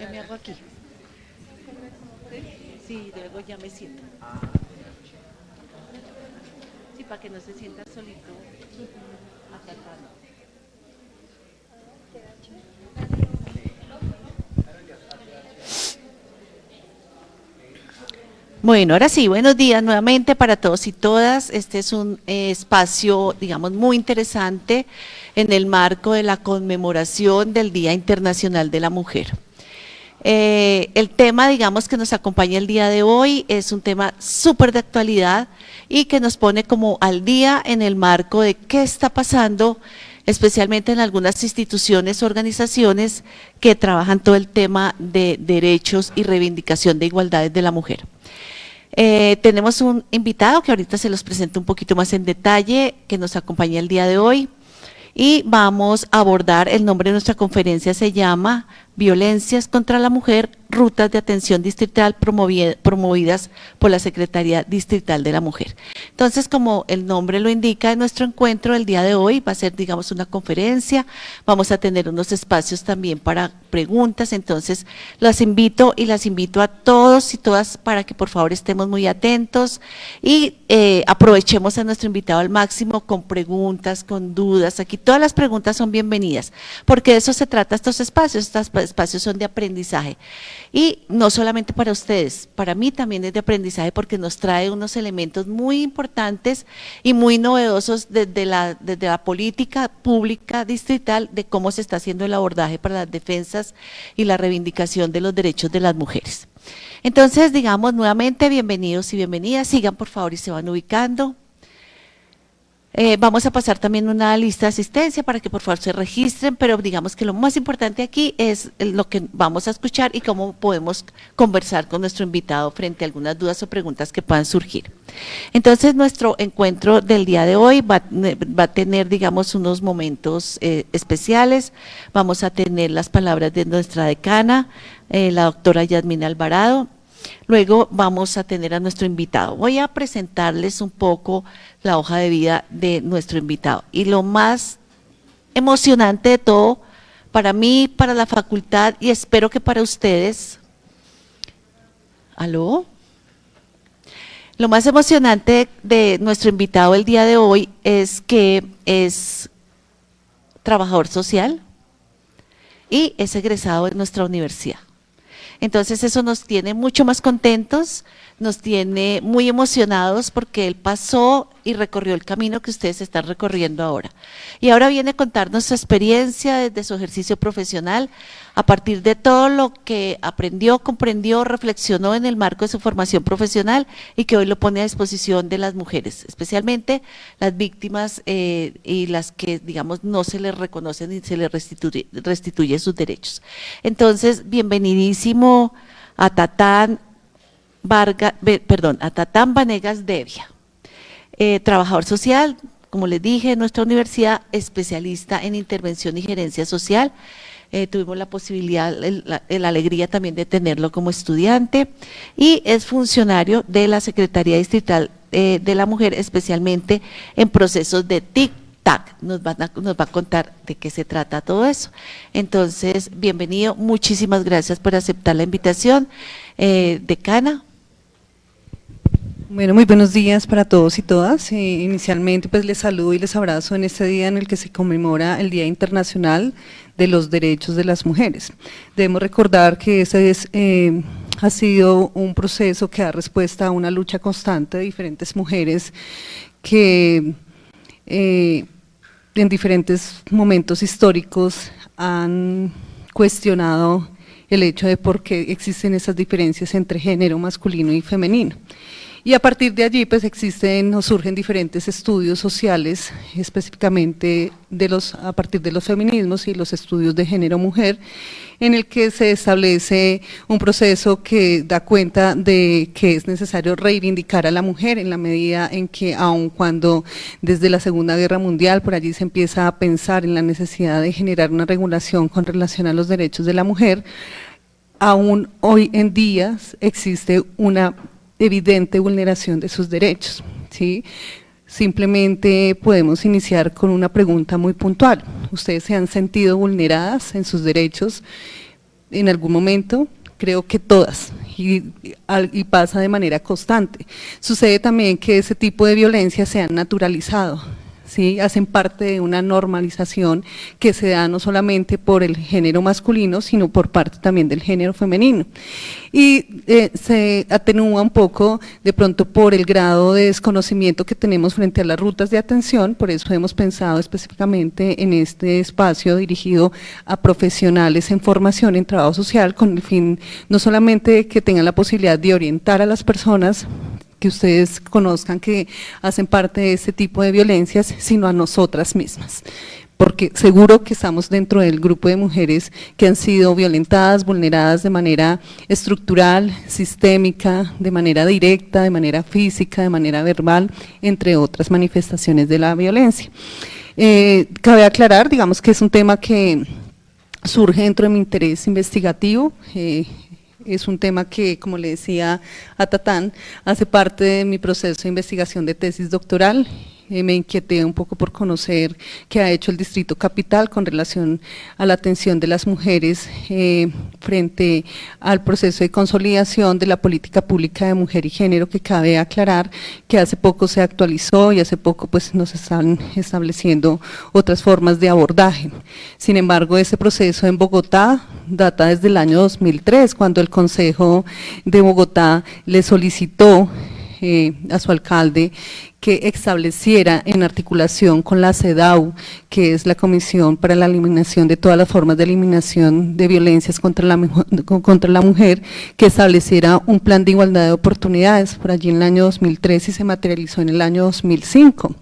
Yo me hago aquí. Sí, luego ya me siento. Sí, para que no se sienta solito. Acá atrás. Bueno, ahora sí, buenos días nuevamente para todos y todas. Este es un espacio, digamos, muy interesante en el marco de la conmemoración del Día Internacional de la Mujer. El tema, digamos, que nos acompaña el día de hoy es un tema súper de actualidad y que nos pone como al día en el marco de qué está pasando, especialmente en algunas instituciones, organizaciones que trabajan todo el tema de derechos y reivindicación de igualdades de la mujer. Tenemos un invitado que ahorita se los presento un poquito más en detalle, que nos acompaña el día de hoy. Y vamos a abordar, el nombre de nuestra conferencia se llama Violencias contra la Mujer, Rutas de Atención Distrital promovidas por la Secretaría Distrital de la Mujer. Entonces, como el nombre lo indica, nuestro encuentro el día de hoy va a ser, digamos, una conferencia, vamos a tener unos espacios también para preguntas, entonces las invito a todos y todas para que por favor estemos muy atentos y aprovechemos a nuestro invitado al máximo con preguntas, con dudas. Aquí todas las preguntas son bienvenidas, porque de eso se trata estos espacios son de aprendizaje. Y no solamente para ustedes, para mí también es de aprendizaje porque nos trae unos elementos muy importantes y muy novedosos desde la política pública distrital de cómo se está haciendo el abordaje para las defensas y la reivindicación de los derechos de las mujeres. Entonces, digamos nuevamente, bienvenidos y bienvenidas, sigan por favor y se van ubicando. Vamos a pasar también una lista de asistencia para que por favor se registren, pero digamos que lo más importante aquí es lo que vamos a escuchar y cómo podemos conversar con nuestro invitado frente a algunas dudas o preguntas que puedan surgir. Entonces, nuestro encuentro del día de hoy va a tener, digamos, unos momentos especiales. Vamos a tener las palabras de nuestra decana, la doctora Yasmina Alvarado. Luego vamos a tener a nuestro invitado. Voy a presentarles un poco la hoja de vida de nuestro invitado. Y lo más emocionante de todo, para mí, para la facultad y espero que para ustedes. ¿Aló? Lo más emocionante de nuestro invitado el día de hoy es que es trabajador social y es egresado de nuestra universidad. Entonces eso nos tiene mucho más contentos, nos tiene muy emocionados porque él pasó y recorrió el camino que ustedes están recorriendo ahora. Y ahora viene a contarnos su experiencia desde su ejercicio profesional, a partir de todo lo que aprendió, comprendió, reflexionó en el marco de su formación profesional y que hoy lo pone a disposición de las mujeres, especialmente las víctimas y las que, digamos, no se les reconocen ni se les restituye sus derechos. Entonces, bienvenidísimo a Tatán Vanegas Devia, trabajador social, como les dije, en nuestra universidad, especialista en intervención y gerencia social. Tuvimos la posibilidad, la alegría también de tenerlo como estudiante y es funcionario de la Secretaría Distrital de la Mujer, especialmente en procesos de TIC-TAC. Nos va a contar de qué se trata todo eso. Entonces, bienvenido, muchísimas gracias por aceptar la invitación. Decana. Bueno, muy buenos días para todos y todas. Inicialmente, pues les saludo y les abrazo en este día en el que se conmemora el Día Internacional de los Derechos de las Mujeres. Debemos recordar que ha sido un proceso que da respuesta a una lucha constante de diferentes mujeres que en diferentes momentos históricos han cuestionado el hecho de por qué existen esas diferencias entre género masculino y femenino. Y a partir de allí pues existen o surgen diferentes estudios sociales, específicamente a partir de los feminismos y los estudios de género-mujer, en el que se establece un proceso que da cuenta de que es necesario reivindicar a la mujer en la medida en que, aun cuando desde la Segunda Guerra Mundial por allí se empieza a pensar en la necesidad de generar una regulación con relación a los derechos de la mujer, aún hoy en día existe una evidente vulneración de sus derechos, ¿sí? Simplemente podemos iniciar con una pregunta muy puntual. ¿Ustedes se han sentido vulneradas en sus derechos en algún momento, creo que todas, y pasa de manera constante. Sucede también que ese tipo de violencia se han naturalizado, ¿sí? Hacen parte de una normalización que se da no solamente por el género masculino, sino por parte también del género femenino. Y se atenúa un poco de pronto por el grado de desconocimiento que tenemos frente a las rutas de atención, por eso hemos pensado específicamente en este espacio dirigido a profesionales en formación en trabajo social, con el fin no solamente de que tengan la posibilidad de orientar a las personas, que ustedes conozcan que hacen parte de este tipo de violencias, sino a nosotras mismas, porque seguro que estamos dentro del grupo de mujeres que han sido violentadas, vulneradas de manera estructural, sistémica, de manera directa, de manera física, de manera verbal, entre otras manifestaciones de la violencia. Cabe aclarar, digamos que es un tema que surge dentro de mi interés investigativo. Es un tema que, como le decía a Tatán, hace parte de mi proceso de investigación de tesis doctoral. Me inquieté un poco por conocer qué ha hecho el Distrito Capital con relación a la atención de las mujeres frente al proceso de consolidación de la política pública de mujer y género, que cabe aclarar que hace poco se actualizó y hace poco pues nos están estableciendo otras formas de abordaje. Sin embargo, ese proceso en Bogotá data desde el año 2003, cuando el Consejo de Bogotá le solicitó a su alcalde que estableciera en articulación con la CEDAW, que es la Comisión para la Eliminación de todas las formas de eliminación de violencias contra la mujer, que estableciera un plan de igualdad de oportunidades por allí en el año 2003 y se materializó en el año 2005.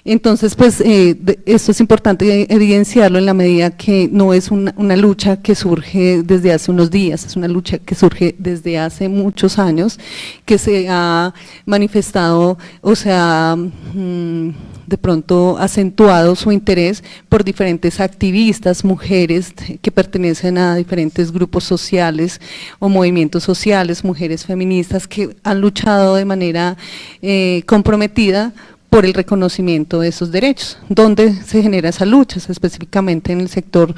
Entonces, pues, esto es importante evidenciarlo en la medida que no es una lucha que surge desde hace unos días, es una lucha que surge desde hace muchos años, que se ha manifestado o se ha de pronto acentuado su interés por diferentes activistas, mujeres que pertenecen a diferentes grupos sociales o movimientos sociales, mujeres feministas que han luchado de manera comprometida por el reconocimiento de esos derechos. ¿Dónde se genera esa lucha? Específicamente en el sector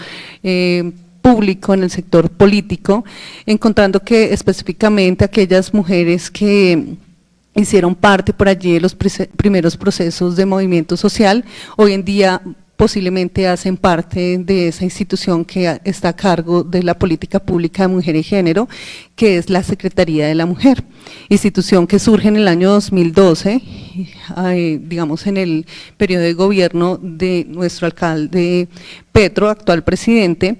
público, en el sector político, encontrando que específicamente aquellas mujeres que hicieron parte por allí de los primeros procesos de movimiento social, hoy en día posiblemente hacen parte de esa institución que está a cargo de la política pública de mujer y género, que es la Secretaría de la Mujer, institución que surge en el año 2012, digamos en el periodo de gobierno de nuestro alcalde Petro, actual presidente,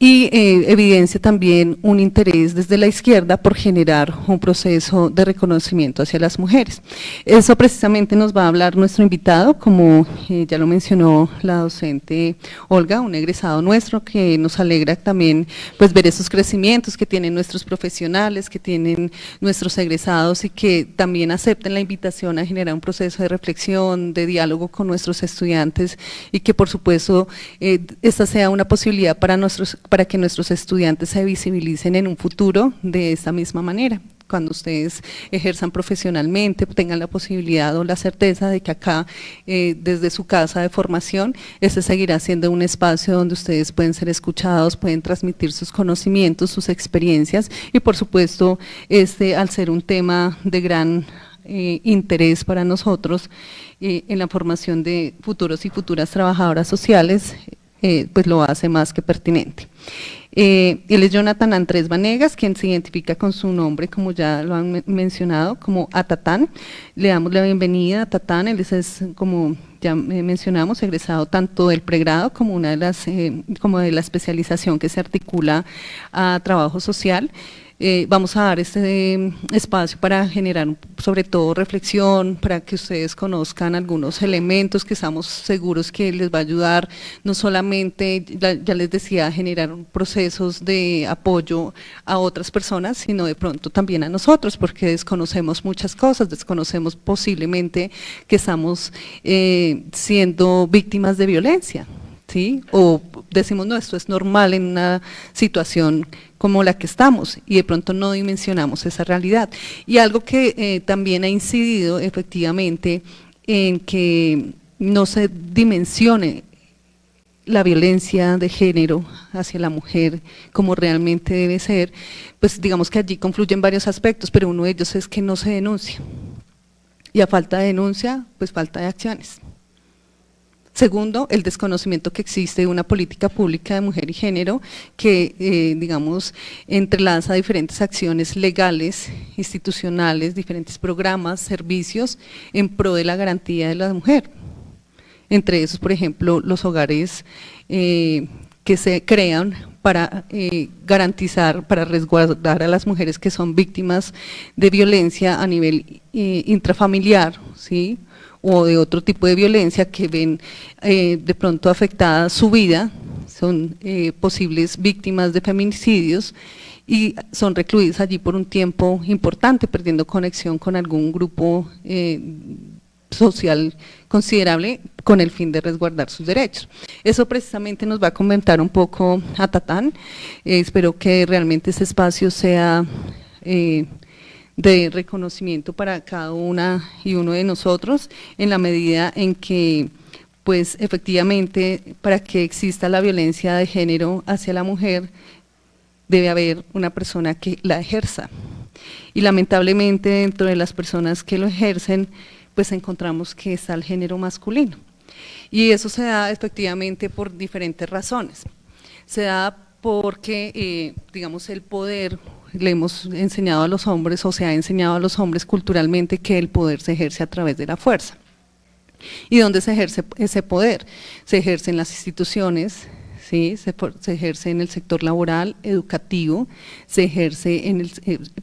y evidencia también un interés desde la izquierda por generar un proceso de reconocimiento hacia las mujeres. Eso precisamente nos va a hablar nuestro invitado, como ya lo mencionó la docente Olga, un egresado nuestro, que nos alegra también pues ver esos crecimientos que tienen nuestros profesionales, que tienen nuestros egresados y que también acepten la invitación a generar un proceso de reflexión, de diálogo con nuestros estudiantes y que por supuesto esta sea una posibilidad para que nuestros estudiantes se visibilicen en un futuro de esta misma manera. Cuando ustedes ejerzan profesionalmente, tengan la posibilidad o la certeza de que acá, desde su casa de formación, este seguirá siendo un espacio donde ustedes pueden ser escuchados, pueden transmitir sus conocimientos, sus experiencias y por supuesto, al ser un tema de gran interés para nosotros en la formación de futuros y futuras trabajadoras sociales, pues lo hace más que pertinente. Él es Jonathan Andrés Vanegas, quien se identifica con su nombre, como ya lo han mencionado, como Atatán. Le damos la bienvenida a Atatán. Él es, como ya mencionamos, egresado tanto del pregrado como una de las como de la especialización que se articula a trabajo social. Vamos a dar este espacio para generar sobre todo reflexión, para que ustedes conozcan algunos elementos que estamos seguros que les va a ayudar, no solamente, ya les decía, a generar procesos de apoyo a otras personas, sino de pronto también a nosotros, porque desconocemos muchas cosas, desconocemos posiblemente que estamos siendo víctimas de violencia, ¿sí? O decimos, no, esto es normal en una situación como la que estamos y de pronto no dimensionamos esa realidad. Y algo que también ha incidido efectivamente en que no se dimensione la violencia de género hacia la mujer como realmente debe ser, pues digamos que allí confluyen varios aspectos, pero uno de ellos es que no se denuncia. Y a falta de denuncia, pues falta de acciones. Segundo, el desconocimiento que existe de una política pública de mujer y género que, digamos, entrelaza diferentes acciones legales, institucionales, diferentes programas, servicios en pro de la garantía de la mujer. Entre esos, por ejemplo, los hogares que se crean para garantizar, para resguardar a las mujeres que son víctimas de violencia a nivel intrafamiliar, ¿sí?, o de otro tipo de violencia que ven de pronto afectada su vida, son posibles víctimas de feminicidios y son recluidas allí por un tiempo importante, perdiendo conexión con algún grupo social considerable con el fin de resguardar sus derechos. Eso precisamente nos va a comentar un poco a Tatán. Espero que realmente ese espacio sea de reconocimiento para cada una y uno de nosotros, en la medida en que, pues efectivamente, para que exista la violencia de género hacia la mujer, debe haber una persona que la ejerza. Y lamentablemente dentro de las personas que lo ejercen, pues encontramos que está el género masculino. Y eso se da efectivamente por diferentes razones. Se da porque, digamos, el poder, le hemos enseñado a los hombres, o se ha enseñado a los hombres culturalmente que el poder se ejerce a través de la fuerza. ¿Y dónde se ejerce ese poder? Se ejerce en las instituciones, ¿sí? Se ejerce en el sector laboral, educativo, se ejerce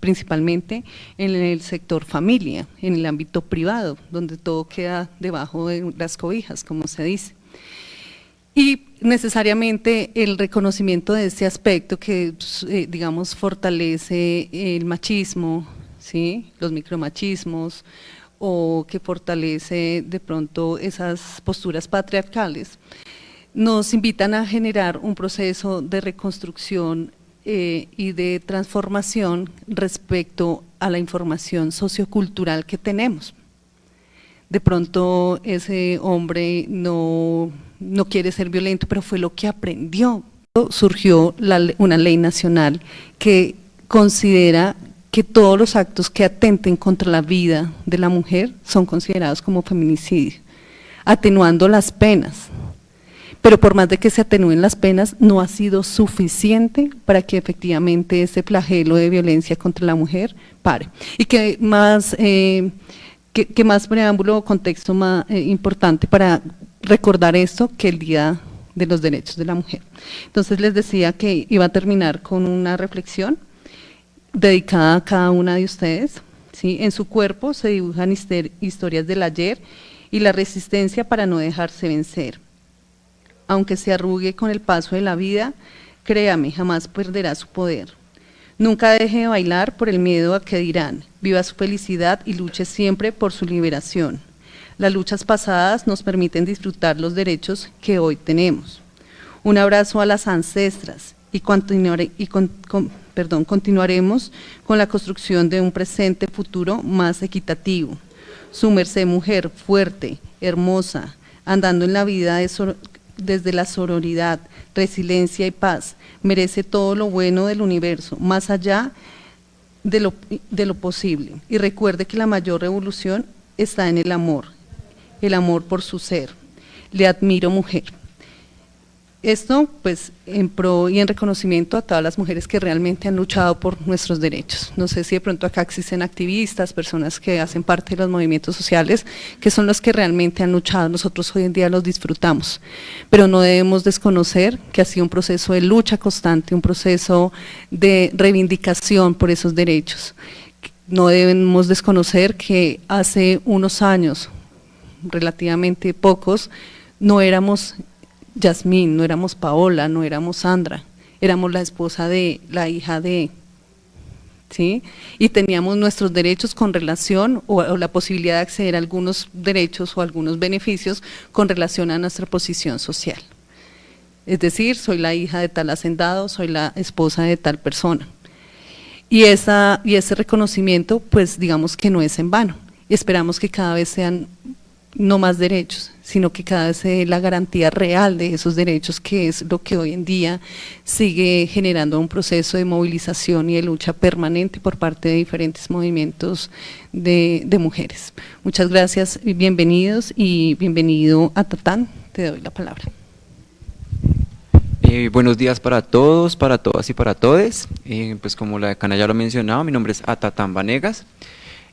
principalmente en el sector familia, en el ámbito privado, donde todo queda debajo de las cobijas, como se dice. Y necesariamente el reconocimiento de este aspecto que, digamos, fortalece el machismo, ¿sí?, los micromachismos, o que fortalece de pronto esas posturas patriarcales, nos invitan a generar un proceso de reconstrucción y de transformación respecto a la información sociocultural que tenemos. De pronto ese hombre no quiere ser violento, pero fue lo que aprendió. Surgió una ley nacional que considera que todos los actos que atenten contra la vida de la mujer son considerados como feminicidio, atenuando las penas. Pero por más de que se atenúen las penas, no ha sido suficiente para que efectivamente ese flagelo de violencia contra la mujer pare. Y que más preámbulo o contexto más importante para recordar esto que el Día de los Derechos de la Mujer. Entonces les decía que iba a terminar con una reflexión dedicada a cada una de ustedes, ¿sí? En su cuerpo se dibujan historias del ayer y la resistencia para no dejarse vencer. Aunque se arrugue con el paso de la vida, créame, jamás perderá su poder. Nunca deje de bailar por el miedo a que dirán, viva su felicidad y luche siempre por su liberación. Las luchas pasadas nos permiten disfrutar los derechos que hoy tenemos. Un abrazo a las ancestras y continuaremos con la construcción de un presente futuro más equitativo. Su merced mujer fuerte, hermosa, andando en la vida desde la sororidad, resiliencia y paz, merece todo lo bueno del universo, más allá de lo posible. Y recuerde que la mayor revolución está en el amor por su ser. Le admiro, mujer. Esto, pues, en pro y en reconocimiento a todas las mujeres que realmente han luchado por nuestros derechos. No sé si de pronto acá existen activistas, personas que hacen parte de los movimientos sociales, que son los que realmente han luchado. Nosotros hoy en día los disfrutamos, pero no debemos desconocer que ha sido un proceso de lucha constante, un proceso de reivindicación por esos derechos. No debemos desconocer que hace unos años, relativamente pocos, no éramos Yasmín, no éramos Paola, no éramos Sandra, éramos la esposa de, la hija de, ¿sí? Y teníamos nuestros derechos con relación, o la posibilidad de acceder a algunos derechos o algunos beneficios con relación a nuestra posición social. Es decir, soy la hija de tal hacendado, soy la esposa de tal persona. Y ese reconocimiento, pues digamos que no es en vano. Esperamos que cada vez sean no más derechos, sino que cada vez se dé la garantía real de esos derechos, que es lo que hoy en día sigue generando un proceso de movilización y de lucha permanente por parte de diferentes movimientos de mujeres. Muchas gracias, bienvenidos y bienvenido a Tatán, te doy la palabra. Buenos días para todos, para todas y para todes. Pues como la decana ya lo mencionaba, mi nombre es Atatán Vanegas.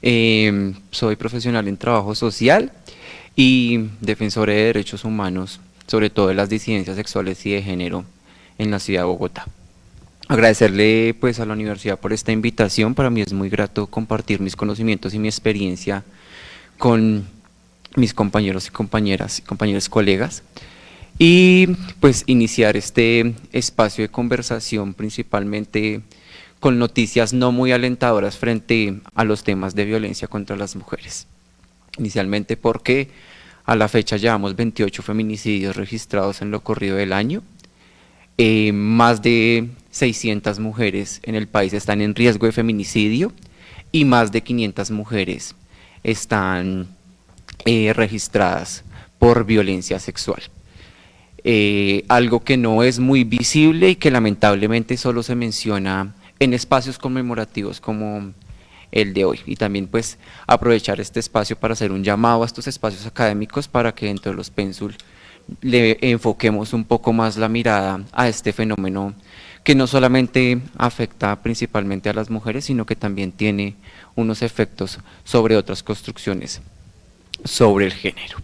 Soy profesional en trabajo social y defensor de derechos humanos, sobre todo de las disidencias sexuales y de género en la ciudad de Bogotá. Agradecerle pues a la universidad por esta invitación. Para mí es muy grato compartir mis conocimientos y mi experiencia con mis compañeros y compañeras, compañeros colegas, y pues iniciar este espacio de conversación principalmente con noticias no muy alentadoras frente a los temas de violencia contra las mujeres. Inicialmente porque a la fecha llevamos 28 feminicidios registrados en lo corrido del año. Más de 600 mujeres en el país están en riesgo de feminicidio y más de 500 mujeres están registradas por violencia sexual. Algo que no es muy visible y que lamentablemente solo se menciona en espacios conmemorativos como el de hoy, y también pues aprovechar este espacio para hacer un llamado a estos espacios académicos para que dentro de los pénsul le enfoquemos un poco más la mirada a este fenómeno que no solamente afecta principalmente a las mujeres, sino que también tiene unos efectos sobre otras construcciones sobre el género.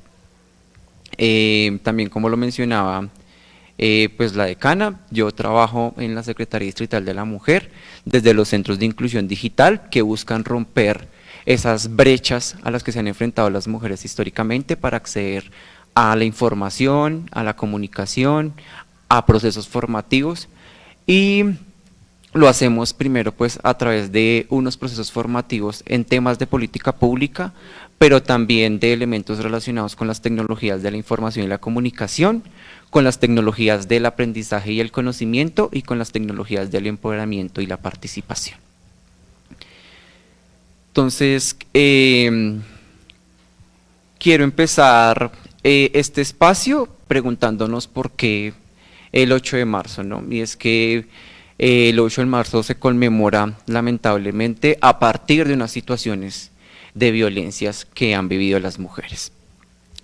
También, como lo mencionaba pues la decana, yo trabajo en la Secretaría Distrital de la Mujer desde los centros de inclusión digital que buscan romper esas brechas a las que se han enfrentado las mujeres históricamente para acceder a la información, a la comunicación, a procesos formativos, y lo hacemos primero pues a través de unos procesos formativos en temas de política pública, pero también de elementos relacionados con las tecnologías de la información y la comunicación, con las tecnologías del aprendizaje y el conocimiento, y con las tecnologías del empoderamiento y la participación. Entonces, quiero empezar este espacio preguntándonos por qué el 8 de marzo, ¿no? Y es que el 8 de marzo se conmemora lamentablemente a partir de unas situaciones de violencias que han vivido las mujeres.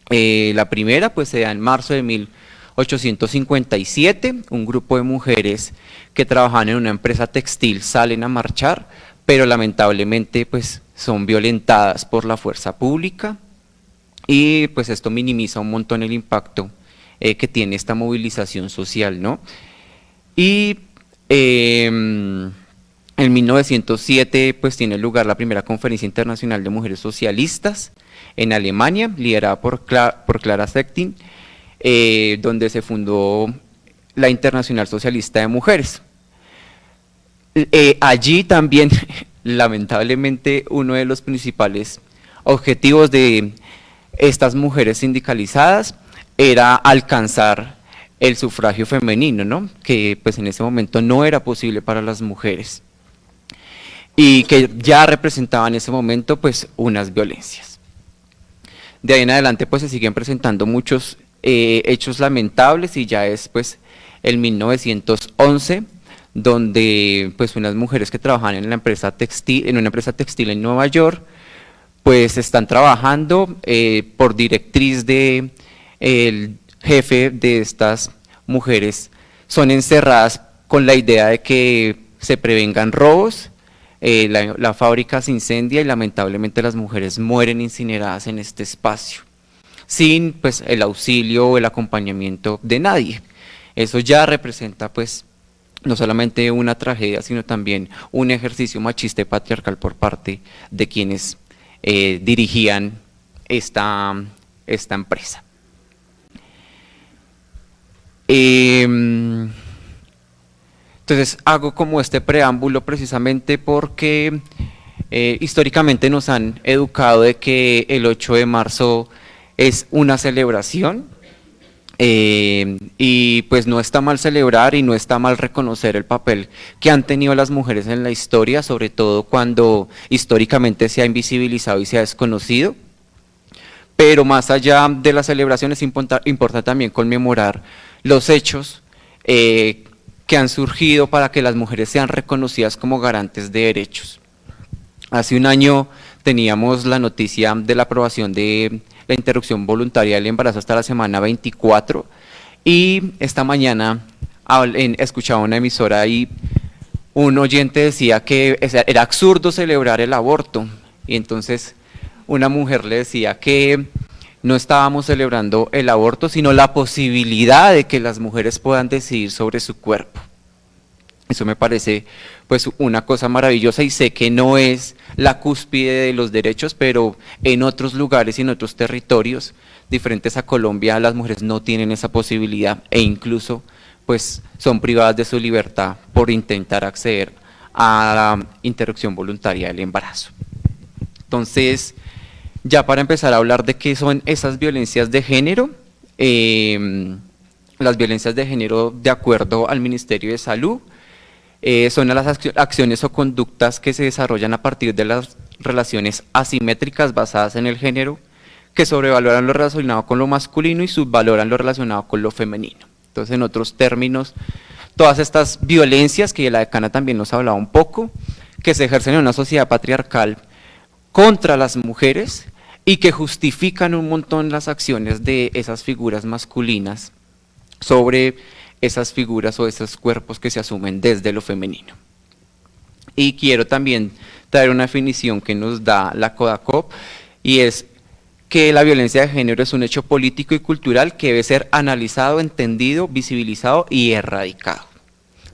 La primera pues se da en marzo de 1857, un grupo de mujeres que trabajaban en una empresa textil salen a marchar, pero lamentablemente pues son violentadas por la fuerza pública, y pues esto minimiza un montón el impacto que tiene esta movilización social, ¿no? Y en 1907 pues tiene lugar la primera conferencia internacional de mujeres socialistas en Alemania, liderada por Clara Zetkin, donde se fundó la Internacional Socialista de Mujeres. Allí también, lamentablemente, uno de los principales objetivos de estas mujeres sindicalizadas era alcanzar el sufragio femenino, ¿no? Que pues en ese momento no era posible para las mujeres, y que ya representaban en ese momento pues unas violencias. De ahí en adelante pues se siguen presentando muchos hechos lamentables, y ya es pues el 1911 donde pues unas mujeres que trabajan en una empresa textil en Nueva York pues están trabajando por directriz de el jefe de estas mujeres, son encerradas con la idea de que se prevengan robos, la fábrica se incendia y lamentablemente las mujeres mueren incineradas en este espacio, sin pues el auxilio o el acompañamiento de nadie. Eso ya representa pues no solamente una tragedia, sino también un ejercicio machista y patriarcal por parte de quienes dirigían esta empresa. Entonces hago como este preámbulo precisamente porque históricamente nos han educado de que el 8 de marzo es una celebración, y pues no está mal celebrar y no está mal reconocer el papel que han tenido las mujeres en la historia, sobre todo cuando históricamente se ha invisibilizado y se ha desconocido, pero más allá de las celebraciones importa también conmemorar los hechos que han surgido para que las mujeres sean reconocidas como garantes de derechos. Hace un año teníamos la noticia de la aprobación de la interrupción voluntaria del embarazo hasta la semana 24, y esta mañana escuchaba una emisora y un oyente decía que era absurdo celebrar el aborto, y entonces una mujer le decía que no estábamos celebrando el aborto, sino la posibilidad de que las mujeres puedan decidir sobre su cuerpo. Eso me parece pues una cosa maravillosa, y sé que no es la cúspide de los derechos, pero en otros lugares y en otros territorios diferentes a Colombia las mujeres no tienen esa posibilidad, e incluso pues son privadas de su libertad por intentar acceder a la interrupción voluntaria del embarazo. Entonces, ya para empezar a hablar de qué son esas violencias de género, las violencias de género, de acuerdo al Ministerio de Salud, son las acciones o conductas que se desarrollan a partir de las relaciones asimétricas basadas en el género, que sobrevaloran lo relacionado con lo masculino y subvaloran lo relacionado con lo femenino. Entonces, en otros términos, todas estas violencias, que la decana también nos hablaba un poco, que se ejercen en una sociedad patriarcal contra las mujeres y que justifican un montón las acciones de esas figuras masculinas sobre esas figuras o esos cuerpos que se asumen desde lo femenino. Y quiero también traer una definición que nos da la CODACOP, y es que la violencia de género es un hecho político y cultural que debe ser analizado, entendido, visibilizado y erradicado.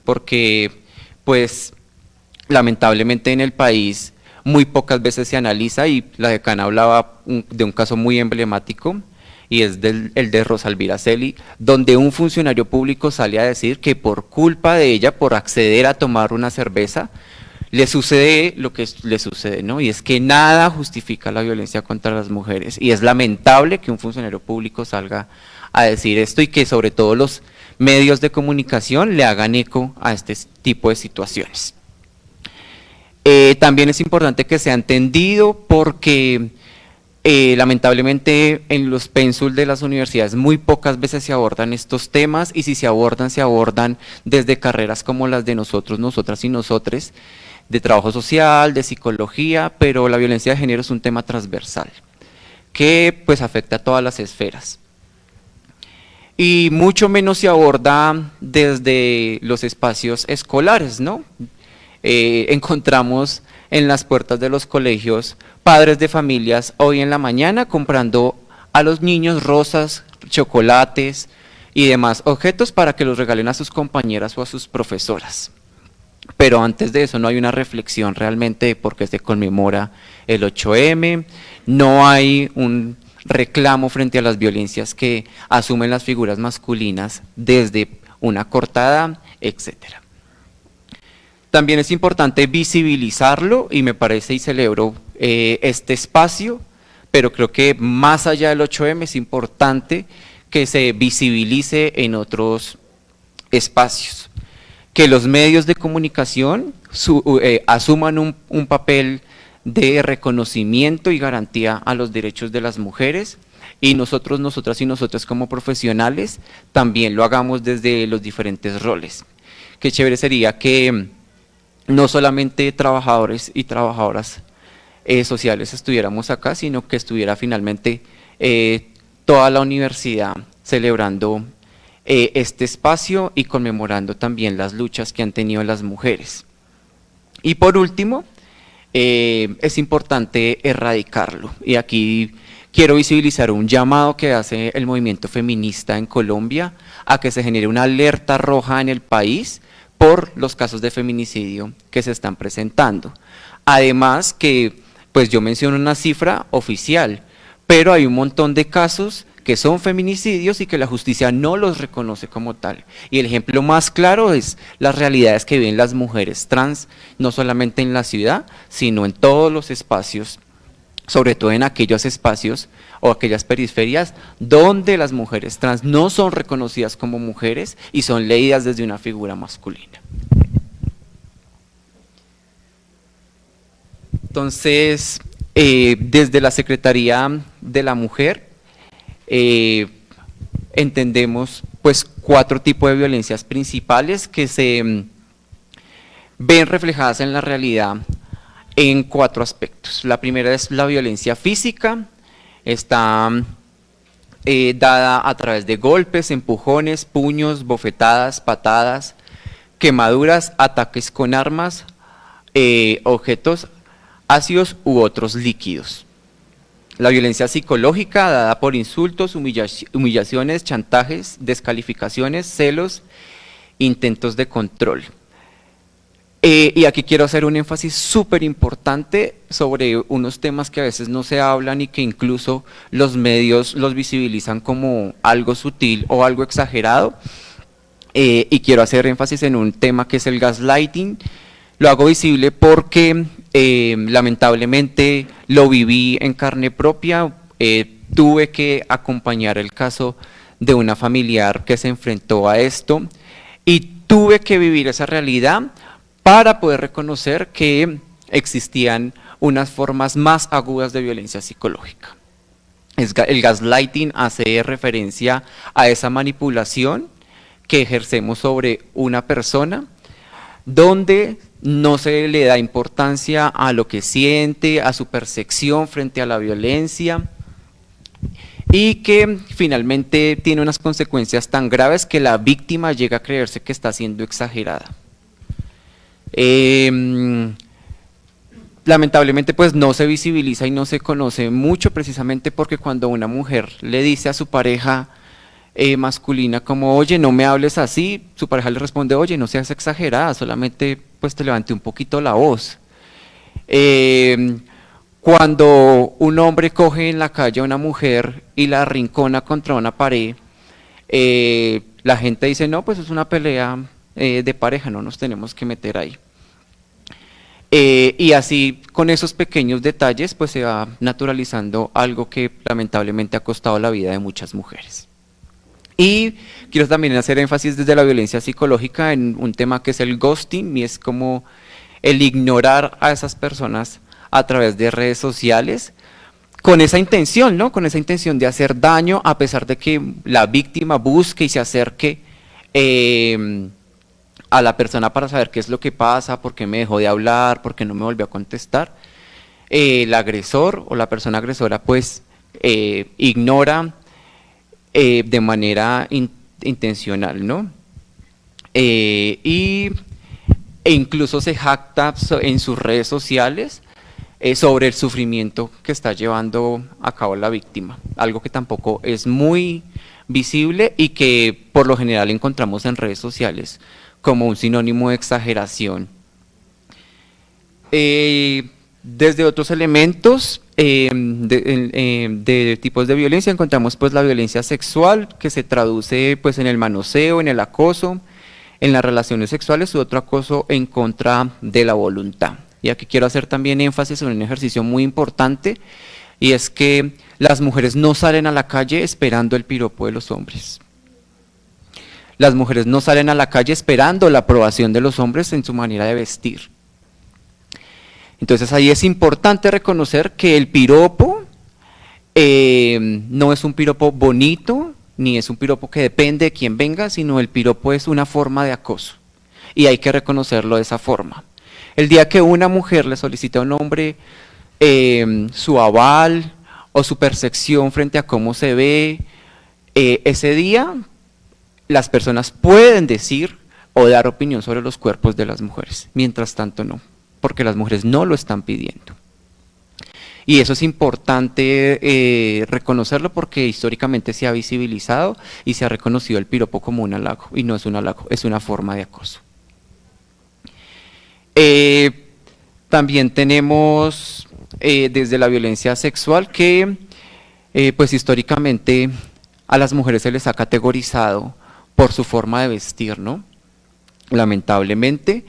Porque, pues, lamentablemente en el país muy pocas veces se analiza, y la decana hablaba de un caso muy emblemático, y es el de Rosalvira Celi, donde un funcionario público sale a decir que por culpa de ella, por acceder a tomar una cerveza, le sucede lo que le sucede, ¿no? Y es que nada justifica la violencia contra las mujeres, y es lamentable que un funcionario público salga a decir esto, y que sobre todo los medios de comunicación le hagan eco a este tipo de situaciones. También es importante que sea entendido porque lamentablemente en los pénsul de las universidades muy pocas veces se abordan estos temas, y si se abordan desde carreras como las de nosotros, nosotras y nosotres, de trabajo social, de psicología, pero la violencia de género es un tema transversal que pues afecta a todas las esferas. Y mucho menos se aborda desde los espacios escolares, ¿no? Encontramos en las puertas de los colegios padres de familias hoy en la mañana comprando a los niños rosas, chocolates y demás objetos para que los regalen a sus compañeras o a sus profesoras. Pero antes de eso no hay una reflexión realmente de por qué se conmemora el 8M, no hay un reclamo frente a las violencias que asumen las figuras masculinas desde una corta edad, etcétera. También es importante visibilizarlo, y me parece y celebro este espacio, pero creo que más allá del 8M es importante que se visibilice en otros espacios, que los medios de comunicación asuman un papel de reconocimiento y garantía a los derechos de las mujeres, y nosotros, nosotras y nosotras como profesionales también lo hagamos desde los diferentes roles. Qué chévere sería que no solamente trabajadores y trabajadoras sociales estuviéramos acá, sino que estuviera finalmente toda la universidad celebrando este espacio y conmemorando también las luchas que han tenido las mujeres. Y por último, es importante erradicarlo, y aquí quiero visibilizar un llamado que hace el movimiento feminista en Colombia a que se genere una alerta roja en el país por los casos de feminicidio que se están presentando. Además que, pues yo menciono una cifra oficial, pero hay un montón de casos que son feminicidios y que la justicia no los reconoce como tal. Y el ejemplo más claro es las realidades que viven las mujeres trans, no solamente en la ciudad, sino en todos los espacios, sobre todo en aquellos espacios o aquellas periferias donde las mujeres trans no son reconocidas como mujeres y son leídas desde una figura masculina. Entonces, Desde la Secretaría de la Mujer entendemos pues 4 tipos de violencias principales que se ven reflejadas en la realidad en 4 aspectos. La primera es la violencia física, está dada a través de golpes, empujones, puños, bofetadas, patadas, quemaduras, ataques con armas, objetos ácidos u otros líquidos. La violencia psicológica dada por insultos, humillaciones, chantajes, descalificaciones, celos, intentos de control. Y aquí quiero hacer un énfasis súper importante sobre unos temas que a veces no se hablan y que incluso los medios los visibilizan como algo sutil o algo exagerado. Y quiero hacer énfasis en un tema que es el gaslighting. Lo hago visible porque lamentablemente lo viví en carne propia. Tuve que acompañar el caso de una familiar que se enfrentó a esto y tuve que vivir esa realidad para poder reconocer que existían unas formas más agudas de violencia psicológica. El gaslighting hace referencia a esa manipulación que ejercemos sobre una persona, donde no se le da importancia a lo que siente, a su percepción frente a la violencia, y que finalmente tiene unas consecuencias tan graves que la víctima llega a creerse que está siendo exagerada. Lamentablemente pues no se visibiliza y no se conoce mucho, precisamente porque cuando una mujer le dice a su pareja masculina como oye no me hables así, su pareja le responde oye no seas exagerada, solamente pues te levante un poquito la voz. Cuando un hombre coge en la calle a una mujer y la arrincona contra una pared, la gente dice no pues es una pelea de pareja, no nos tenemos que meter ahí. Y así con esos pequeños detalles pues se va naturalizando algo que lamentablemente ha costado la vida de muchas mujeres. Y quiero también hacer énfasis desde la violencia psicológica en un tema que es el ghosting, y es como el ignorar a esas personas a través de redes sociales con esa intención, ¿no? Con esa intención de hacer daño, a pesar de que la víctima busque y se acerque a la persona para saber qué es lo que pasa, por qué me dejó de hablar, por qué no me volvió a contestar. El agresor o la persona agresora pues ignora de manera intencional, ¿no? E incluso se jacta en sus redes sociales sobre el sufrimiento que está llevando a cabo la víctima, algo que tampoco es muy visible y que por lo general encontramos en redes sociales como un sinónimo de exageración. Desde otros elementos de tipos de violencia encontramos pues la violencia sexual, que se traduce pues en el manoseo, en el acoso, en las relaciones sexuales u otro acoso en contra de la voluntad. Y aquí quiero hacer también énfasis en un ejercicio muy importante, y es que las mujeres no salen a la calle esperando el piropo de los hombres. Las mujeres no salen a la calle esperando la aprobación de los hombres en su manera de vestir. Entonces ahí es importante reconocer que el piropo no es un piropo bonito, ni es un piropo que depende de quién venga, sino el piropo es una forma de acoso, y hay que reconocerlo de esa forma. El día que una mujer le solicita a un hombre su aval o su percepción frente a cómo se ve, ese día las personas pueden decir o dar opinión sobre los cuerpos de las mujeres, mientras tanto no, porque las mujeres no lo están pidiendo. Y eso es importante reconocerlo, porque históricamente se ha visibilizado y se ha reconocido el piropo como un halago, y no es un halago, es una forma de acoso. También tenemos desde la violencia sexual que pues históricamente a las mujeres se les ha categorizado por su forma de vestir, ¿no? Lamentablemente,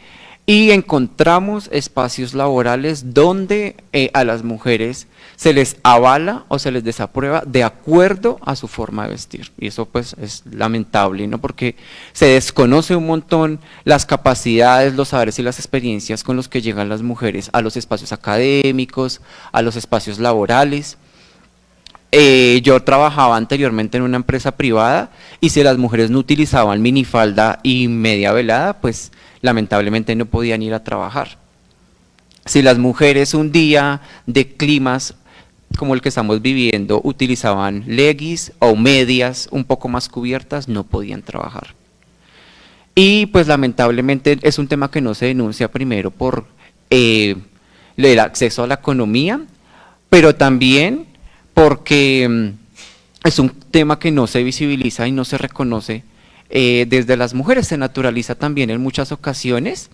y encontramos espacios laborales donde a las mujeres se les avala o se les desaprueba de acuerdo a su forma de vestir. Y eso pues es lamentable, ¿no? Porque se desconoce un montón las capacidades, los saberes y las experiencias con los que llegan las mujeres a los espacios académicos, a los espacios laborales. Yo trabajaba anteriormente en una empresa privada y si las mujeres no utilizaban minifalda y media velada, pues lamentablemente no podían ir a trabajar. Si las mujeres un día de climas como el que estamos viviendo utilizaban leggings o medias un poco más cubiertas, no podían trabajar. Y pues lamentablemente es un tema que no se denuncia primero por el acceso a la economía, pero también porque es un tema que no se visibiliza y no se reconoce desde las mujeres, se naturaliza también en muchas ocasiones,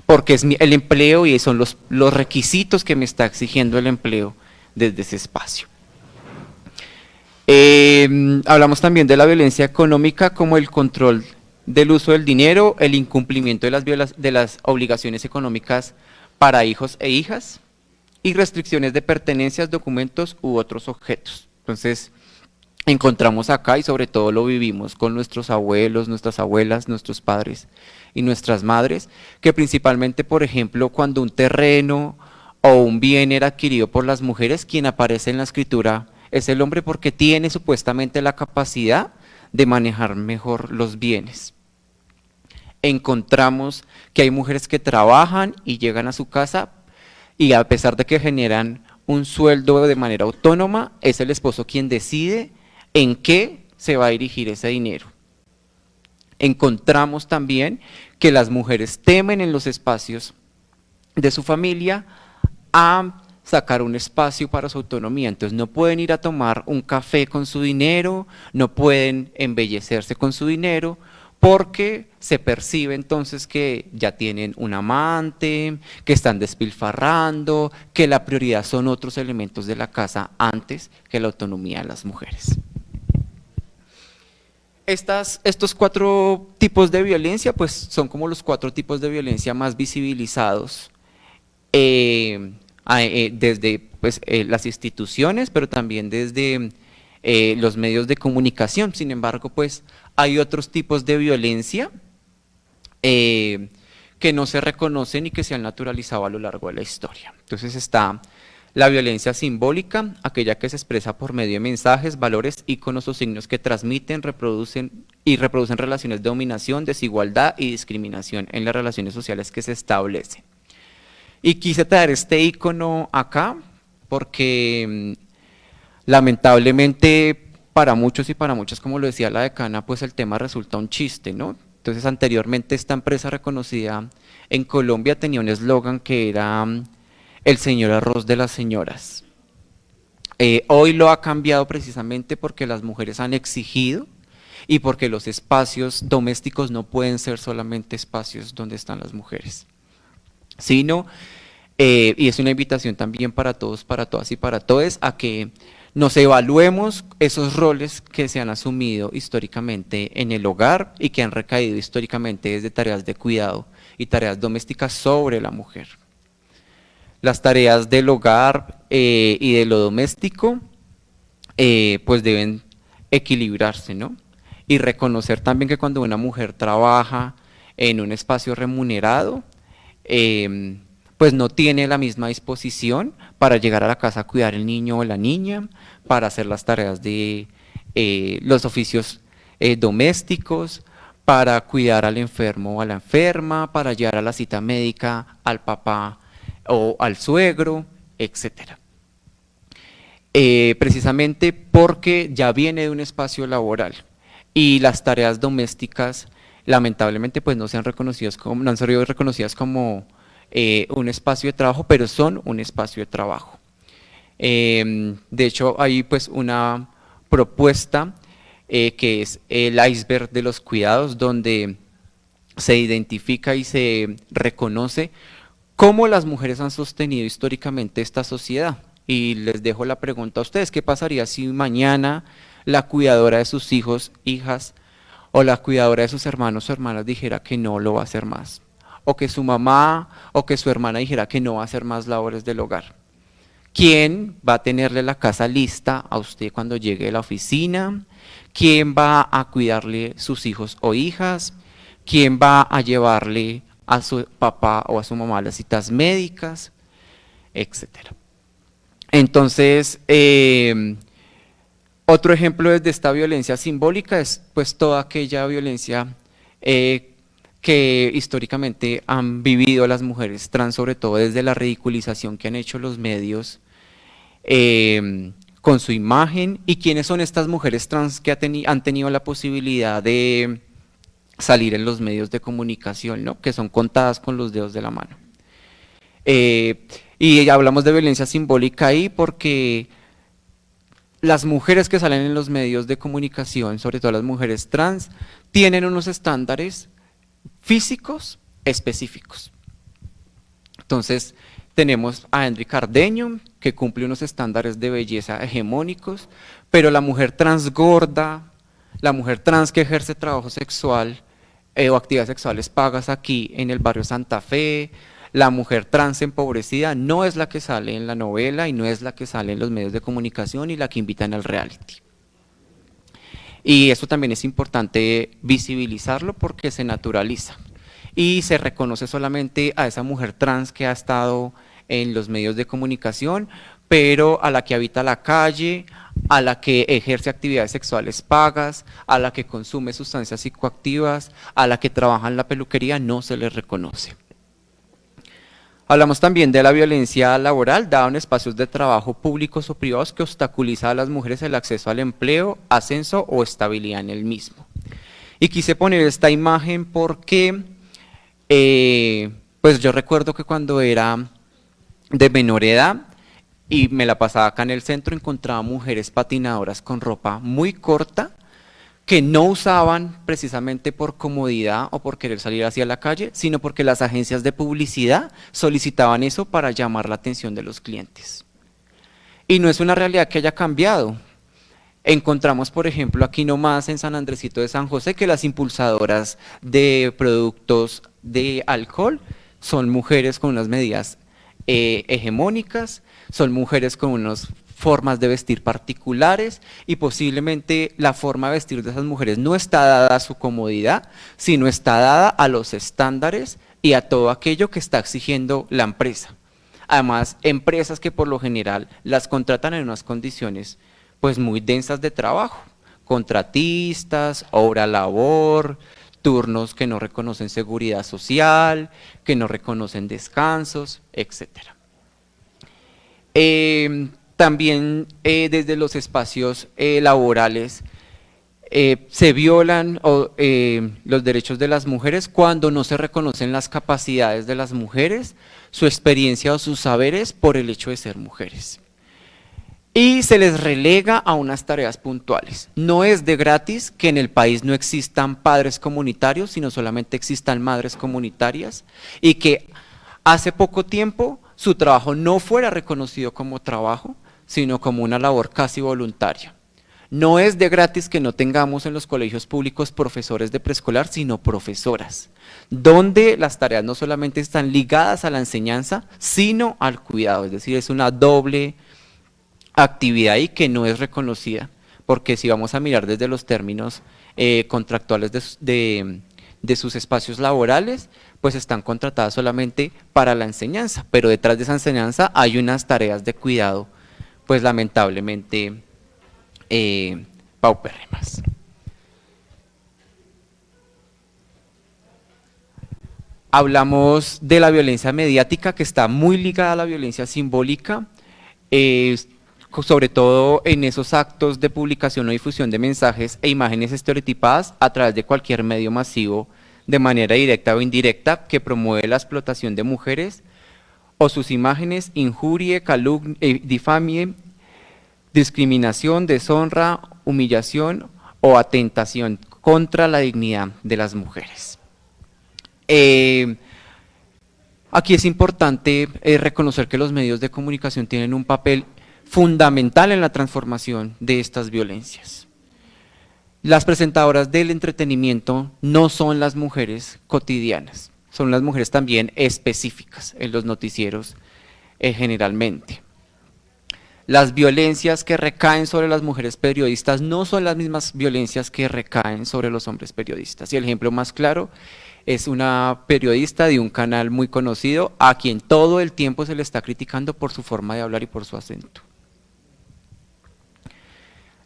porque es el empleo y son los requisitos que me está exigiendo el empleo desde ese espacio. Hablamos también de la violencia económica como el control del uso del dinero, el incumplimiento de las obligaciones económicas para hijos e hijas, y restricciones de pertenencias, documentos u otros objetos. Entonces, encontramos acá y sobre todo lo vivimos con nuestros abuelos, nuestras abuelas, nuestros padres y nuestras madres, que principalmente, por ejemplo, cuando un terreno o un bien era adquirido por las mujeres, quien aparece en la escritura es el hombre porque tiene supuestamente la capacidad de manejar mejor los bienes. Encontramos que hay mujeres que trabajan y llegan a su casa y a pesar de que generan un sueldo de manera autónoma, es el esposo quien decide en qué se va a dirigir ese dinero. Encontramos también que las mujeres temen en los espacios de su familia a sacar un espacio para su autonomía, entonces no pueden ir a tomar un café con su dinero, no pueden embellecerse con su dinero, porque se percibe entonces que ya tienen un amante, que están despilfarrando, que la prioridad son otros elementos de la casa antes que la autonomía de las mujeres. Estos 4 tipos de violencia pues son como los 4 tipos de violencia más visibilizados desde pues, las instituciones, pero también desde los medios de comunicación. Sin embargo, pues hay otros tipos de violencia que no se reconocen y que se han naturalizado a lo largo de la historia. Entonces está la violencia simbólica, aquella que se expresa por medio de mensajes, valores, íconos o signos que transmiten, reproducen relaciones de dominación, desigualdad y discriminación en las relaciones sociales que se establecen. Y quise traer este ícono acá porque lamentablemente para muchos y para muchas, como lo decía la decana, pues el tema resulta un chiste, ¿no? Entonces anteriormente esta empresa reconocida en Colombia tenía un eslogan que era el señor arroz de las señoras. Hoy lo ha cambiado precisamente porque las mujeres han exigido y porque los espacios domésticos no pueden ser solamente espacios donde están las mujeres, sino, y es una invitación también para todos, para todas y para todos, a que nos evaluemos esos roles que se han asumido históricamente en el hogar y que han recaído históricamente desde tareas de cuidado y tareas domésticas sobre la mujer. Las tareas del hogar y de lo doméstico pues deben equilibrarse, ¿no? Y reconocer también que cuando una mujer trabaja en un espacio remunerado, pues no tiene la misma disposición para llegar a la casa a cuidar al niño o la niña, para hacer las tareas de los oficios domésticos, para cuidar al enfermo o a la enferma, para llevar a la cita médica al papá o al suegro, etcétera. Precisamente porque ya viene de un espacio laboral y las tareas domésticas lamentablemente pues no han sido reconocidas como un espacio de trabajo, pero son un espacio de trabajo. De hecho hay pues una propuesta que es el iceberg de los cuidados, donde se identifica y se reconoce cómo las mujeres han sostenido históricamente esta sociedad. Y les dejo la pregunta a ustedes: ¿qué pasaría si mañana la cuidadora de sus hijos, hijas, o la cuidadora de sus hermanos o hermanas dijera que no lo va a hacer más? o que su mamá o que su hermana dijera que no va a hacer más labores del hogar? ¿Quién va a tenerle la casa lista a usted cuando llegue a la oficina? ¿Quién va a cuidarle sus hijos o hijas? ¿Quién va a llevarle a su papá o a su mamá a las citas médicas? Etcétera. Entonces, otro ejemplo de esta violencia simbólica es pues toda aquella violencia que históricamente han vivido las mujeres trans, sobre todo desde la ridiculización que han hecho los medios con su imagen. ¿Y quiénes son estas mujeres trans que han tenido la posibilidad de salir en los medios de comunicación, ¿no? Que son contadas con los dedos de la mano? Y hablamos de violencia simbólica ahí porque las mujeres que salen en los medios de comunicación, sobre todo las mujeres trans, tienen unos estándares físicos específicos. Entonces, tenemos a Henry Cardeño, que cumple unos estándares de belleza hegemónicos, pero la mujer trans gorda, la mujer trans que ejerce trabajo sexual o actividades sexuales pagas aquí en el barrio Santa Fe, la mujer trans empobrecida no es la que sale en la novela y no es la que sale en los medios de comunicación y la que invitan al reality. Y eso también es importante visibilizarlo porque se naturaliza y se reconoce solamente a esa mujer trans que ha estado en los medios de comunicación, pero a la que habita la calle, a la que ejerce actividades sexuales pagas, a la que consume sustancias psicoactivas, a la que trabaja en la peluquería, no se le reconoce. Hablamos también de la violencia laboral dada en espacios de trabajo públicos o privados que obstaculiza a las mujeres el acceso al empleo, ascenso o estabilidad en el mismo. Y quise poner esta imagen porque pues yo recuerdo que cuando era de menor edad y me la pasaba acá en el centro, encontraba mujeres patinadoras con ropa muy corta que no usaban precisamente por comodidad o por querer salir hacia la calle, sino porque las agencias de publicidad solicitaban eso para llamar la atención de los clientes. Y no es una realidad que haya cambiado. Encontramos, por ejemplo, aquí nomás en San Andresito de San José, que las impulsadoras de productos de alcohol son mujeres con unas medidas hegemónicas, son mujeres con unas formas de vestir particulares y posiblemente la forma de vestir de esas mujeres no está dada a su comodidad, sino está dada a los estándares y a todo aquello que está exigiendo la empresa. Además, empresas que por lo general las contratan en unas condiciones pues muy densas de trabajo, contratistas, hora labor, turnos que no reconocen seguridad social, que no reconocen descansos, etcétera. También desde los espacios laborales se violan los derechos de las mujeres cuando no se reconocen las capacidades de las mujeres, su experiencia o sus saberes por el hecho de ser mujeres. Y se les relega a unas tareas puntuales. No es de gratis que en el país no existan padres comunitarios, sino solamente existan madres comunitarias y que hace poco tiempo su trabajo no fuera reconocido como trabajo, sino como una labor casi voluntaria. No es de gratis que no tengamos en los colegios públicos profesores de preescolar, sino profesoras, donde las tareas no solamente están ligadas a la enseñanza, sino al cuidado, es decir, es una doble actividad y que no es reconocida, porque si vamos a mirar desde los términos contractuales de sus espacios laborales, pues están contratadas solamente para la enseñanza, pero detrás de esa enseñanza hay unas tareas de cuidado, pues lamentablemente paupérrimas. Hablamos de la violencia mediática que está muy ligada a la violencia simbólica, sobre todo en esos actos de publicación o difusión de mensajes e imágenes estereotipadas a través de cualquier medio masivo de manera directa o indirecta que promueve la explotación de mujeres o sus imágenes, injurie, calumnie, difamie, discriminación, deshonra, humillación o atentación contra la dignidad de las mujeres. Aquí es importante reconocer que los medios de comunicación tienen un papel fundamental en la transformación de estas violencias. Las presentadoras del entretenimiento no son las mujeres cotidianas. son las mujeres también específicas en los noticieros generalmente. Las violencias que recaen sobre las mujeres periodistas no son las mismas violencias que recaen sobre los hombres periodistas. Y el ejemplo más claro es una periodista de un canal muy conocido a quien todo el tiempo se le está criticando por su forma de hablar y por su acento.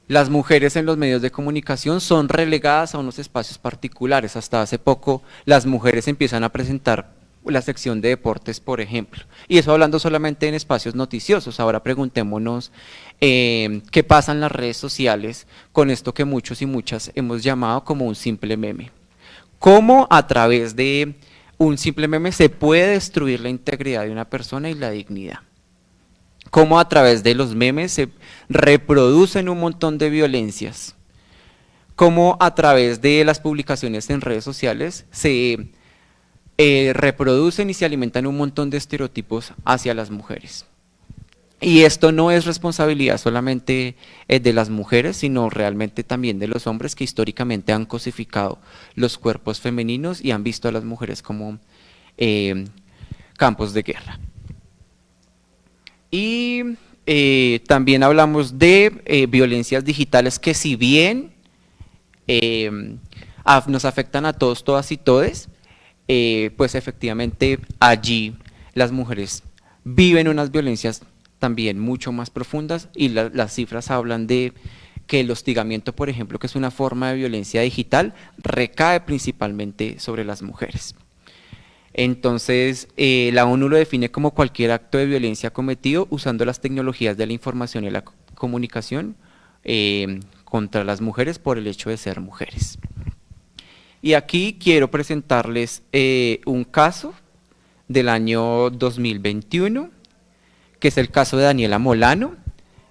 Las mujeres en los medios de comunicación son relegadas a unos espacios particulares. Hasta hace poco las mujeres empiezan a presentar la sección de deportes, por ejemplo. Y eso hablando solamente en espacios noticiosos. Ahora preguntémonos qué pasa en las redes sociales con esto que muchos y muchas hemos llamado como un simple meme. ¿Cómo a través de un simple meme se puede destruir la integridad de una persona y la dignidad? ¿Cómo a través de los memes se reproducen un montón de violencias? ¿Cómo a través de las publicaciones en redes sociales se reproducen y se alimentan un montón de estereotipos hacia las mujeres? Y esto no es responsabilidad solamente de las mujeres, sino realmente también de los hombres que históricamente han cosificado los cuerpos femeninos y han visto a las mujeres como campos de guerra. Y también hablamos de violencias digitales que si bien nos afectan a todos, todas y todes, pues efectivamente allí las mujeres viven unas violencias también mucho más profundas y las cifras hablan de que el hostigamiento, por ejemplo, que es una forma de violencia digital, recae principalmente sobre las mujeres. Entonces, la ONU lo define como cualquier acto de violencia cometido usando las tecnologías de la información y la comunicación contra las mujeres por el hecho de ser mujeres. Y aquí quiero presentarles un caso del año 2021, que es el caso de Daniela Molano,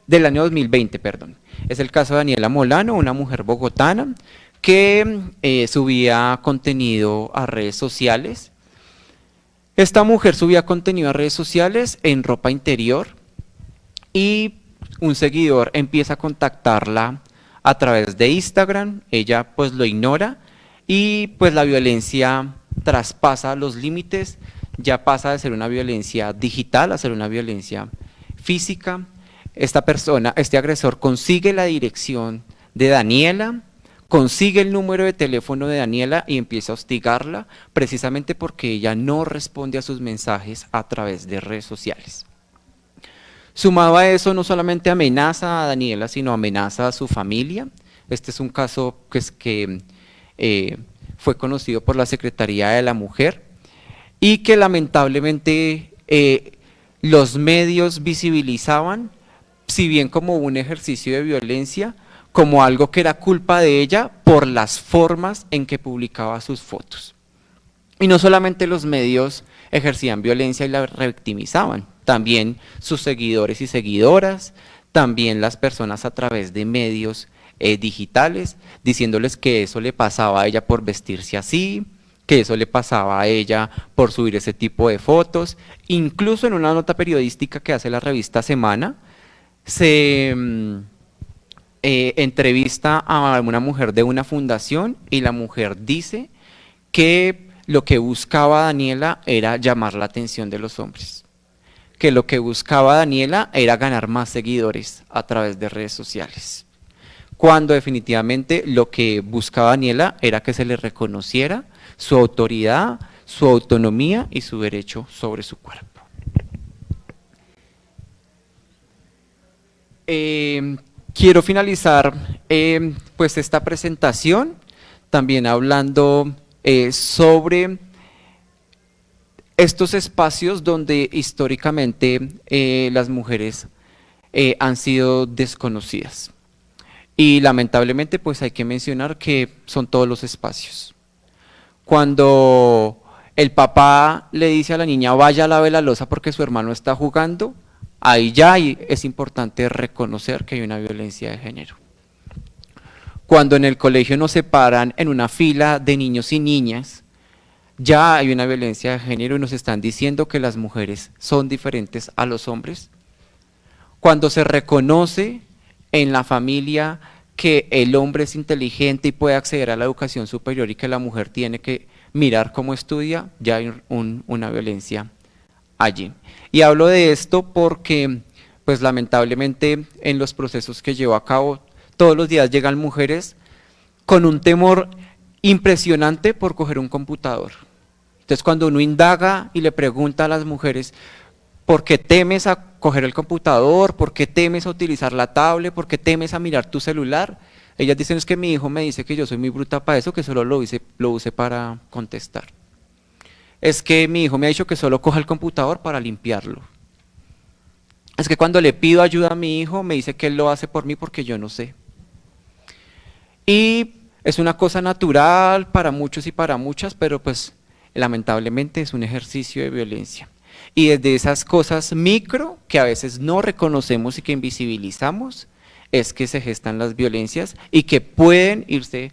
del año 2020, perdón. Es el caso de Daniela Molano, una mujer bogotana que subía contenido a redes sociales. Esta mujer subía contenido a redes sociales en ropa interior y un seguidor empieza a contactarla a través de Instagram, ella pues lo ignora y pues la violencia traspasa los límites, ya pasa de ser una violencia digital a ser una violencia física. Esta persona, este agresor consigue la dirección de Daniela, consigue el número de teléfono de Daniela y empieza a hostigarla precisamente porque ella no responde a sus mensajes a través de redes sociales. Sumado a eso, no solamente amenaza a Daniela, sino amenaza a su familia. Este es un caso que fue conocido por la Secretaría de la Mujer y que lamentablemente los medios visibilizaban, si bien como un ejercicio de violencia, como algo que era culpa de ella por las formas en que publicaba sus fotos. Y no solamente los medios ejercían violencia y la revictimizaban, también sus seguidores y seguidoras, también las personas a través de medios digitales, diciéndoles que eso le pasaba a ella por vestirse así, que eso le pasaba a ella por subir ese tipo de fotos. Incluso en una nota periodística que hace la revista Semana, se entrevista a una mujer de una fundación y la mujer dice que lo que buscaba Daniela era llamar la atención de los hombres, que lo que buscaba Daniela era ganar más seguidores a través de redes sociales, cuando definitivamente lo que buscaba Daniela era que se le reconociera su autoridad, su autonomía y su derecho sobre su cuerpo. Quiero finalizar pues esta presentación también hablando sobre estos espacios donde históricamente las mujeres han sido desconocidas. Y lamentablemente pues hay que mencionar que son todos los espacios. Cuando el papá le dice a la niña vaya a lavar la loza porque su hermano está jugando, ahí ya es importante reconocer que hay una violencia de género. Cuando en el colegio nos separan en una fila de niños y niñas, ya hay una violencia de género y nos están diciendo que las mujeres son diferentes a los hombres. Cuando se reconoce en la familia que el hombre es inteligente y puede acceder a la educación superior y que la mujer tiene que mirar cómo estudia, ya hay una violencia allí. Y hablo de esto porque, pues lamentablemente, en los procesos que llevo a cabo, todos los días llegan mujeres con un temor impresionante por coger un computador. Entonces, cuando uno indaga y le pregunta a las mujeres, ¿por qué temes a coger el computador? ¿Por qué temes a utilizar la tablet? ¿Por qué temes a mirar tu celular? Ellas dicen, es que mi hijo me dice que yo soy muy bruta para eso, que solo lo use para contestar. Es que mi hijo me ha dicho que solo coja el computador para limpiarlo. Es que cuando le pido ayuda a mi hijo, me dice que él lo hace por mí porque yo no sé. Y es una cosa natural para muchos y para muchas, pero pues lamentablemente es un ejercicio de violencia. Y desde esas cosas micro que a veces no reconocemos y que invisibilizamos, es que se gestan las violencias y que pueden irse,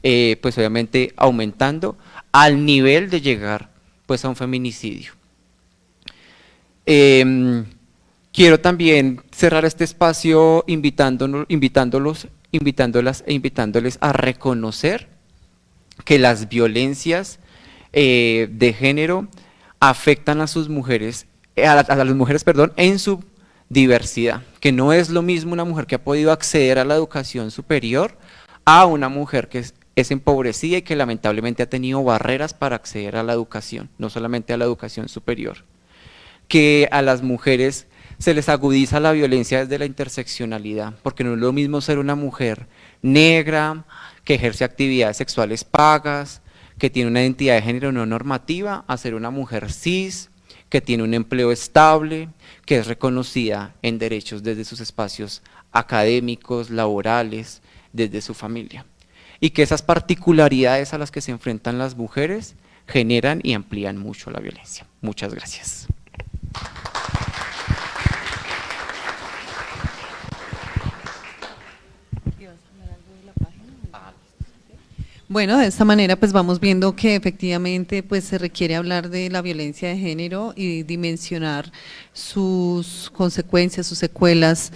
pues obviamente, aumentando al nivel de llegar pues a un feminicidio. Quiero también cerrar este espacio invitándoles a reconocer que las violencias de género afectan a sus mujeres, a las mujeres, perdón, en su diversidad, que no es lo mismo una mujer que ha podido acceder a la educación superior a una mujer que es empobrecida y que lamentablemente ha tenido barreras para acceder a la educación, no solamente a la educación superior. Que a las mujeres se les agudiza la violencia desde la interseccionalidad, porque no es lo mismo ser una mujer negra, que ejerce actividades sexuales pagas, que tiene una identidad de género no normativa, a ser una mujer cis, que tiene un empleo estable, que es reconocida en derechos desde sus espacios académicos, laborales, desde su familia. Y que esas particularidades a las que se enfrentan las mujeres generan y amplían mucho la violencia. Muchas gracias. Bueno, de esta manera pues vamos viendo que efectivamente pues se requiere hablar de la violencia de género y dimensionar sus consecuencias, sus secuelas,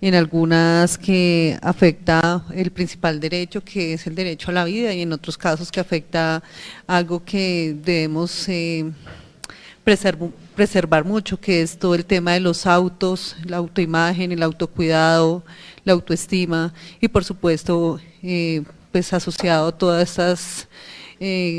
en algunas que afecta el principal derecho, que es el derecho a la vida, y en otros casos que afecta algo que debemos preservar mucho, que es todo el tema de los autos, la autoimagen, el autocuidado, la autoestima y por supuesto pues asociado a todas estas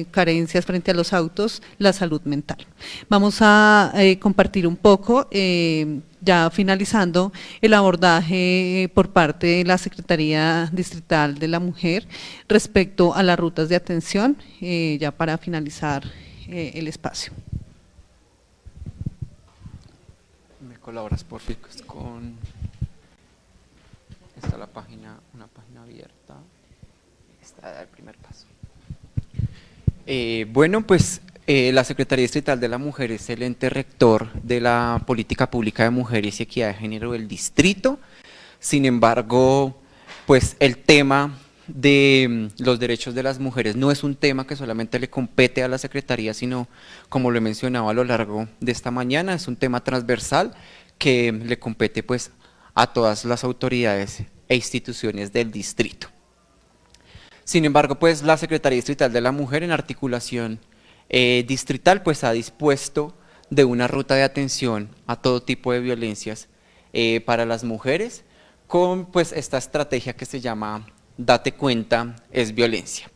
carencias frente a los autos, la salud mental. Vamos a compartir un poco, ya finalizando, el abordaje por parte de la Secretaría Distrital de la Mujer respecto a las rutas de atención, ya para finalizar el espacio. ¿Me colaboras por favor con está la página, una página abierta? Está el primer paso. Bueno, pues la Secretaría Distrital de la Mujer es el ente rector de la Política Pública de Mujeres y Equidad de Género del distrito. Sin embargo, pues el tema de los derechos de las mujeres no es un tema que solamente le compete a la Secretaría, sino, como lo he mencionado a lo largo de esta mañana, es un tema transversal que le compete pues a todas las autoridades e instituciones del distrito. Sin embargo, pues la Secretaría Distrital de la Mujer, en articulación distrital, pues ha dispuesto de una ruta de atención a todo tipo de violencias para las mujeres, con pues esta estrategia que se llama Date cuenta, es violencia.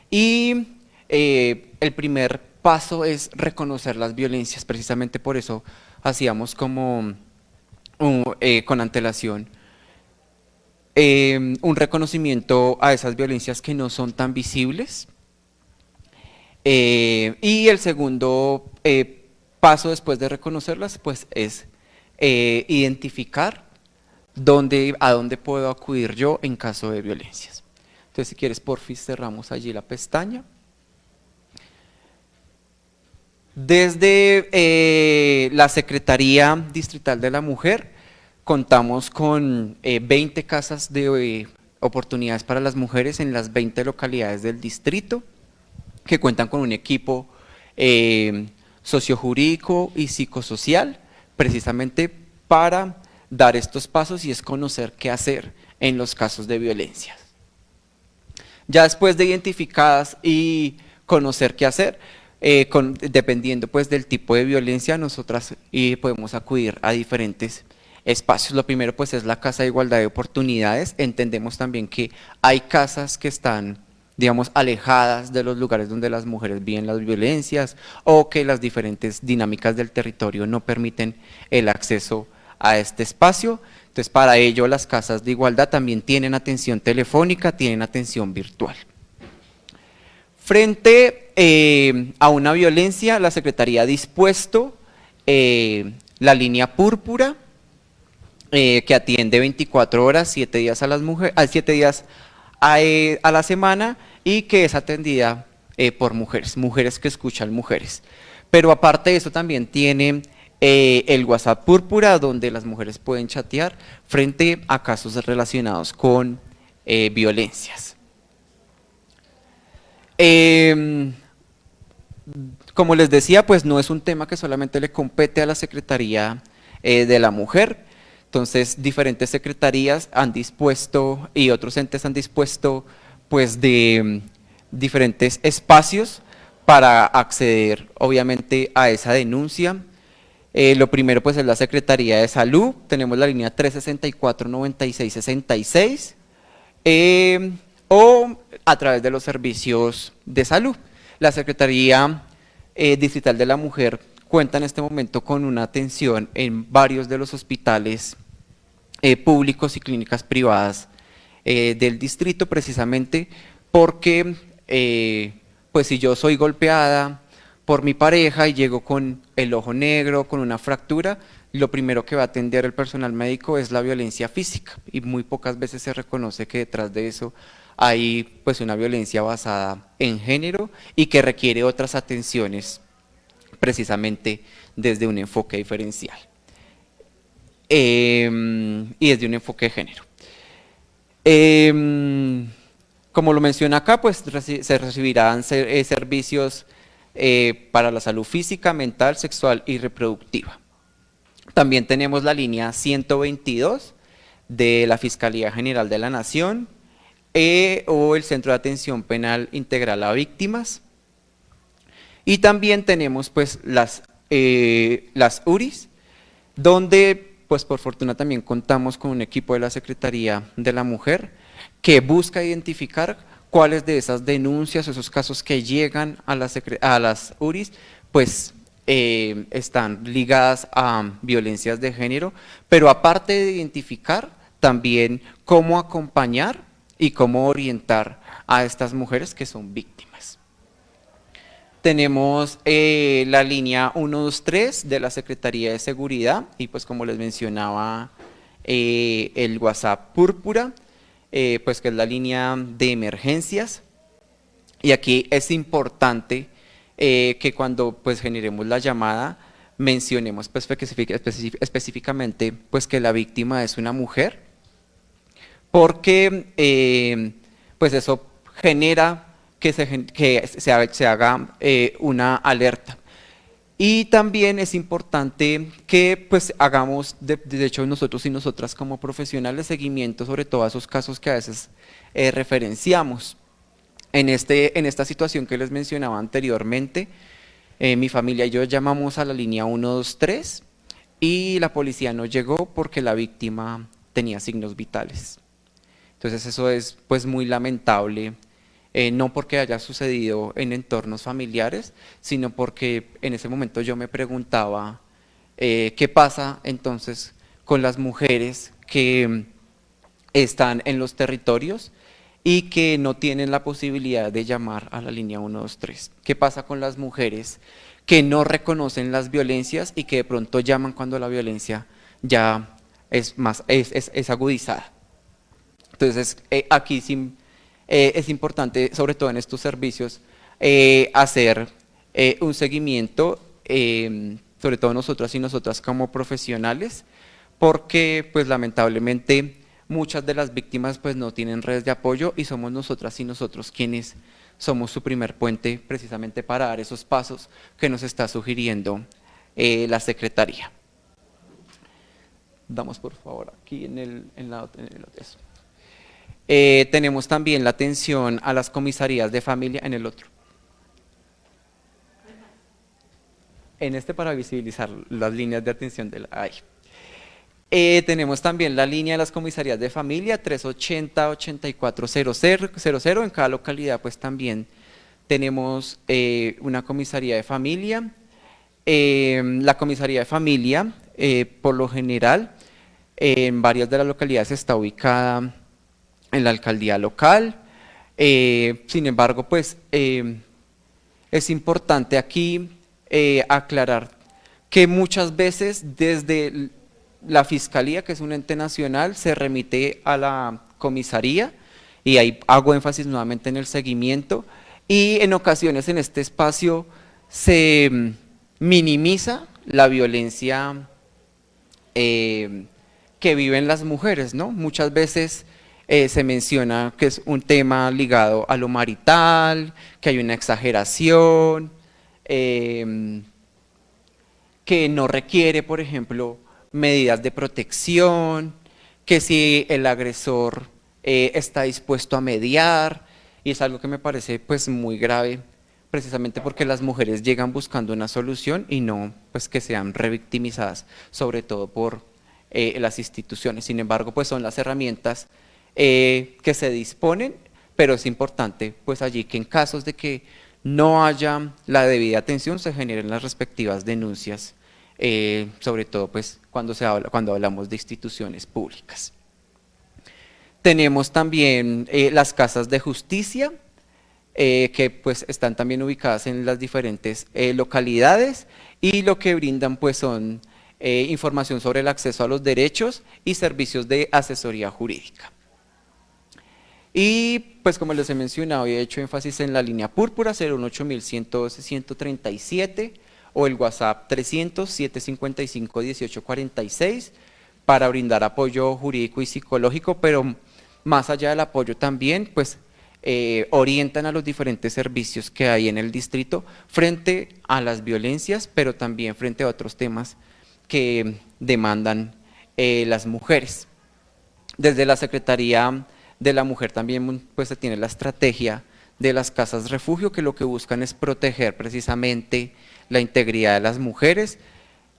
Y el primer paso es reconocer las violencias, precisamente por eso hacíamos como con antelación un reconocimiento a esas violencias que no son tan visibles. Y el segundo paso después de reconocerlas pues es identificar a dónde puedo acudir yo en caso de violencias. Entonces, si quieres, porfis, cerramos allí la pestaña. Desde la Secretaría Distrital de la Mujer contamos con 20 casas de oportunidades para las mujeres en las 20 localidades del distrito, que cuentan con un equipo sociojurídico y psicosocial, precisamente para dar estos pasos y es conocer qué hacer en los casos de violencia. Ya después de identificadas y conocer qué hacer. Dependiendo pues del tipo de violencia, nosotras podemos acudir a diferentes espacios. Lo primero pues es la Casa de Igualdad de Oportunidades. Entendemos también que hay casas que están, digamos, alejadas de los lugares donde las mujeres viven las violencias, o que las diferentes dinámicas del territorio no permiten el acceso a este espacio. Entonces, para ello las casas de igualdad también tienen atención telefónica, tienen atención virtual. Frente a una violencia, la Secretaría ha dispuesto la línea púrpura, que atiende 24 horas, 7 días a las mujeres, 7 días a la semana, y que es atendida por mujeres que escuchan mujeres. Pero aparte de eso también tiene el WhatsApp púrpura, donde las mujeres pueden chatear frente a casos relacionados con violencias. Como les decía, pues no es un tema que solamente le compete a la Secretaría de la Mujer. Entonces, diferentes secretarías han dispuesto y otros entes han dispuesto pues de diferentes espacios para acceder obviamente a esa denuncia. Lo primero pues es la Secretaría de Salud, tenemos la línea 364-9666, o a través de los servicios de salud. La Secretaría Distrital de la Mujer cuenta en este momento con una atención en varios de los hospitales públicos y clínicas privadas del distrito, precisamente porque pues si yo soy golpeada por mi pareja y llego con el ojo negro, con una fractura, lo primero que va a atender el personal médico es la violencia física, y muy pocas veces se reconoce que detrás de eso hay pues una violencia basada en género y que requiere otras atenciones precisamente desde un enfoque diferencial y desde un enfoque de género. Como lo menciona acá, pues se recibirán servicios para la salud física, mental, sexual y reproductiva. También tenemos la línea 122 de la Fiscalía General de la Nación o el Centro de Atención Penal Integral a Víctimas. Y también tenemos pues las URIs, donde pues por fortuna también contamos con un equipo de la Secretaría de la Mujer que busca identificar cuáles de esas denuncias o esos casos que llegan a las URIs pues están ligadas a violencias de género, pero aparte de identificar, también cómo acompañar y cómo orientar a estas mujeres que son víctimas. Tenemos la línea 123 de la Secretaría de Seguridad y pues como les mencionaba el WhatsApp púrpura, pues que es la línea de emergencias, y aquí es importante que cuando pues generemos la llamada mencionemos pues, específicamente pues que la víctima es una mujer, porque pues eso genera que se haga una alerta. Y también es importante que pues hagamos, de hecho nosotros y nosotras como profesionales, seguimiento sobre todo a esos casos que a veces referenciamos. En esta situación que les mencionaba anteriormente, mi familia y yo llamamos a la línea 123 y la policía no llegó porque la víctima tenía signos vitales. Entonces eso es pues muy lamentable. No porque haya sucedido en entornos familiares, sino porque en ese momento yo me preguntaba qué pasa entonces con las mujeres que están en los territorios y que no tienen la posibilidad de llamar a la línea 123. ¿Qué pasa con las mujeres que no reconocen las violencias y que de pronto llaman cuando la violencia ya es agudizada? Entonces aquí sí es importante, sobre todo en estos servicios, hacer un seguimiento, sobre todo nosotras y nosotras como profesionales, porque pues lamentablemente muchas de las víctimas pues no tienen redes de apoyo y somos nosotras y nosotros quienes somos su primer puente precisamente para dar esos pasos que nos está sugiriendo la Secretaría. Damos por favor aquí en el eso. Tenemos también la atención a las comisarías de familia en el otro. en este para visibilizar las líneas de atención de la AI. Tenemos también la línea de las comisarías de familia 380-8400. En cada localidad pues también tenemos una comisaría de familia. La comisaría de familia, por lo general, en varias de las localidades está ubicada en la alcaldía local. Sin embargo, pues es importante aquí aclarar que muchas veces desde la Fiscalía, que es un ente nacional, se remite a la comisaría, y ahí hago énfasis nuevamente en el seguimiento, y en ocasiones en este espacio se minimiza la violencia que viven las mujeres, ¿no? Muchas veces se menciona que es un tema ligado a lo marital, que hay una exageración, que no requiere, por ejemplo, medidas de protección, que si el agresor está dispuesto a mediar, y es algo que me parece pues muy grave, precisamente porque las mujeres llegan buscando una solución y no pues que sean revictimizadas, sobre todo por las instituciones. Sin embargo, pues son las herramientas que se disponen, pero es importante pues allí que en casos de que no haya la debida atención se generen las respectivas denuncias, sobre todo pues cuando hablamos de instituciones públicas. Tenemos también las casas de justicia, que pues están también ubicadas en las diferentes localidades, y lo que brindan pues son información sobre el acceso a los derechos y servicios de asesoría jurídica. Y pues como les he mencionado y he hecho énfasis en la línea púrpura 018-112-137 o el WhatsApp 300-755-1846 para brindar apoyo jurídico y psicológico, pero más allá del apoyo también pues orientan a los diferentes servicios que hay en el distrito frente a las violencias, pero también frente a otros temas que demandan las mujeres. Desde la Secretaría de la Mujer también pues se tiene la estrategia de las casas refugio, que lo que buscan es proteger precisamente la integridad de las mujeres,